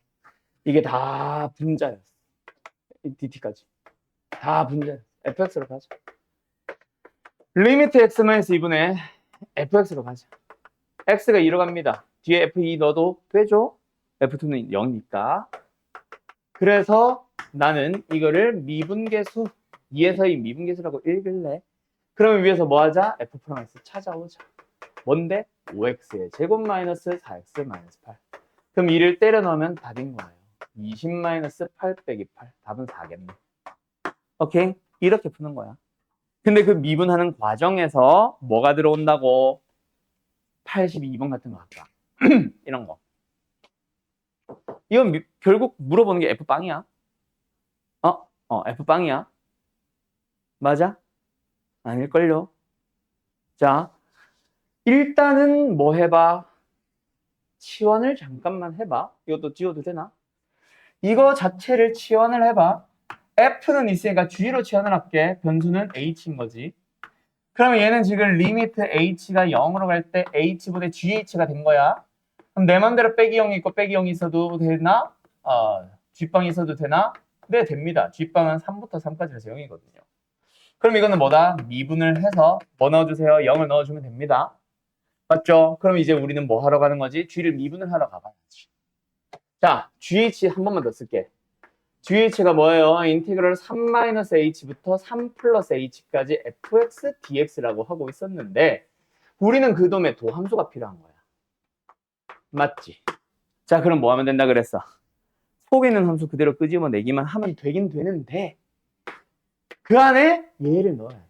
이게 다 분자였어. DT까지. 다 분자였어. fx로 가자. 리미트 x-2분의 fx로 가자. x가 2로 갑니다. 뒤에 f2 넣어도 되죠? f2는 0이니까. 그래서 나는 이거를 미분계수 2에서 2 미분계수라고 읽을래. 그러면 위에서 뭐 하자? f 프랑스 찾아오자. 뭔데? 5x의 제곱 마이너스 4x 마이너스 8. 그럼 2를 때려 넣으면 답인 거예요. 20 마이너스 8 빼기 8. 답은 4겠네. 오케이? 이렇게 푸는 거야. 근데 그 미분하는 과정에서 뭐가 들어온다고? 82번 같은 거 할까? 이런 거. 이건 결국 물어보는 게 F빵이야. F빵이야. 맞아? 아닐걸요? 자, 일단은 뭐 해봐? 치환을 잠깐만 해봐. 이것도 지워도 되나? 이거 자체를 치환을 해봐. F는 있으니까 G로 치환을 할게. 변수는 H인 거지. 그러면 얘는 지금 리미트 H가 0으로 갈 때 H분의 GH가 된 거야. 그럼 내 맘대로 빼기 0이 있고 빼기 0이 있어도 되나? G빵이 있어도 되나? 네, 됩니다. G빵은 3부터 3까지 해서 0이거든요. 그럼 이거는 뭐다? 미분을 해서 뭐 넣어주세요? 0을 넣어주면 됩니다. 맞죠? 그럼 이제 우리는 뭐 하러 가는 거지? G를 미분을 하러 가봐야지. 자, GH 한 번만 더 쓸게. GH가 뭐예요? 인티그럴 3-h부터 3 플러스 h까지 fx, dx라고 하고 있었는데 우리는 그 도에 도함수가 필요한 거야. 맞지? 자, 그럼 뭐 하면 된다 그랬어? 속에 있는 함수 그대로 끄집어내기만 하면 되긴 되는데 그 안에 얘를 넣어야 돼.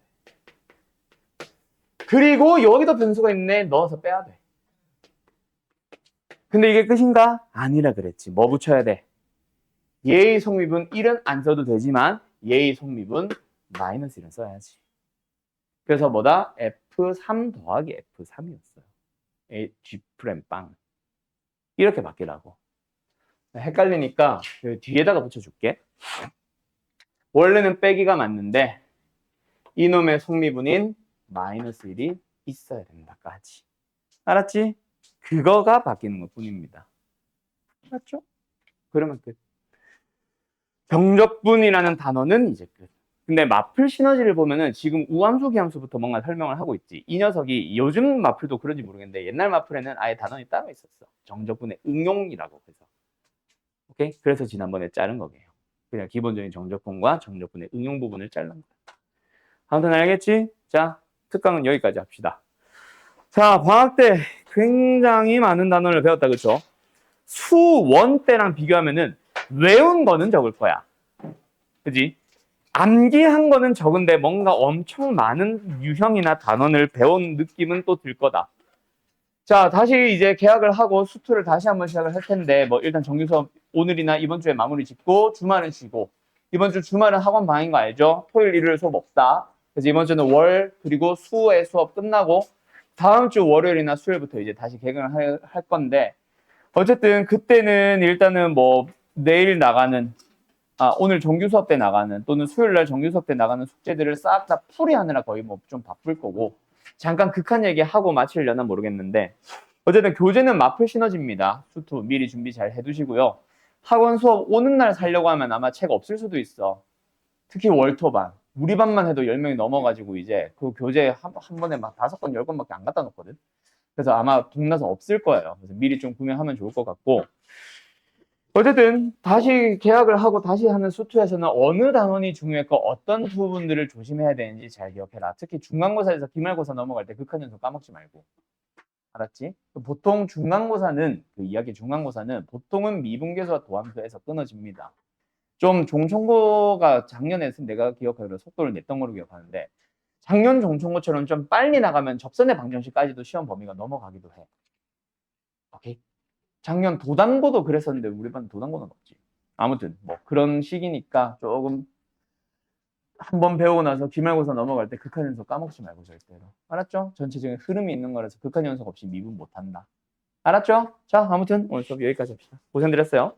그리고 여기도 변수가 있네. 넣어서 빼야 돼. 근데 이게 끝인가? 아니라 그랬지. 뭐 붙여야 돼? 얘의 속립은 1은 안 써도 되지만 얘의 속립은 마이너스 1은 써야지. 그래서 뭐다? F3 더하기 F3이었어요. G'빵. 이렇게 바뀌라고. 헷갈리니까 뒤에다가 붙여줄게. 원래는 빼기가 맞는데 이놈의 속미분인 마이너스 1이 있어야 된다까지. 알았지? 그거가 바뀌는 것 뿐입니다. 알았죠? 그러면 끝. 정적분이라는 단어는 이제 끝. 근데 마플 시너지를 보면은 지금 우함수, 기함수부터 뭔가 설명을 하고 있지. 이 녀석이 요즘 마플도 그런지 모르겠는데 옛날 마플에는 아예 단원이 따로 있었어. 정적분의 응용이라고 해서. 오케이? 그래서 지난번에 자른 거예요. 그냥 기본적인 정적분과 정적분의 응용 부분을 자른 거야. 아무튼 알겠지? 자, 특강은 여기까지 합시다. 자, 방학 때 굉장히 많은 단어를 배웠다, 그쵸? 수원 때랑 비교하면은 외운 거는 적을 거야. 그지? 암기한 거는 적은데 뭔가 엄청 많은 유형이나 단원을 배운 느낌은 또 들 거다. 자, 다시 이제 개학을 하고 수투를 다시 한번 시작을 할 텐데 뭐 일단 정규 수업 오늘이나 이번 주에 마무리 짓고 주말은 쉬고 이번 주 주말은 학원 방인 거 알죠? 토요일, 일요일 수업 없다. 그래서 이번 주는 월 그리고 수의 수업 끝나고 다음 주 월요일이나 수요일부터 이제 다시 개강을 할 건데 어쨌든 그때는 일단은 뭐 내일 나가는 오늘 정규 수업 때 나가는 또는 수요일 날 정규 수업 때 나가는 숙제들을 싹 다 풀이하느라 거의 뭐 좀 바쁠 거고 잠깐 극한 얘기하고 마치려나 모르겠는데 어쨌든 교재는 마플 시너지입니다. 수투 미리 준비 잘 해두시고요. 학원 수업 오는 날 살려고 하면 아마 책 없을 수도 있어. 특히 월토반. 우리 반만 해도 10명이 넘어가지고 이제 그 교재 한 번에 막 5권, 10권밖에 안 갖다 놓거든. 그래서 아마 동나서 없을 거예요. 그래서 미리 좀 구매하면 좋을 것 같고 어쨌든 다시 계약을 하고 다시 하는 수투에서는 어느 단원이 중요했고 어떤 부분들을 조심해야 되는지 잘 기억해라. 특히 중간고사에서 기말고사 넘어갈 때 극한 연속 까먹지 말고. 알았지? 보통 중간고사는 그 이야기 중간고사는 보통은 미분계수와 도함수에서 끊어집니다. 좀 종천고가 작년에 내가 기억하기로 속도를 냈던 걸로 기억하는데 작년 종천고처럼 좀 빨리 나가면 접선의 방정식까지도 시험 범위가 넘어가기도 해. 오케이? 작년 도단고도 그랬었는데 우리 반 도단고는 없지. 아무튼 뭐 그런 시기니까 조금 한번 배우고 나서 기말고사 넘어갈 때 극한 연속 까먹지 말고 절대로. 알았죠? 전체적인 흐름이 있는 거라서 극한 연속 없이 미분 못한다. 알았죠? 자, 아무튼 오늘 수업 여기까지 합시다. 고생드렸어요.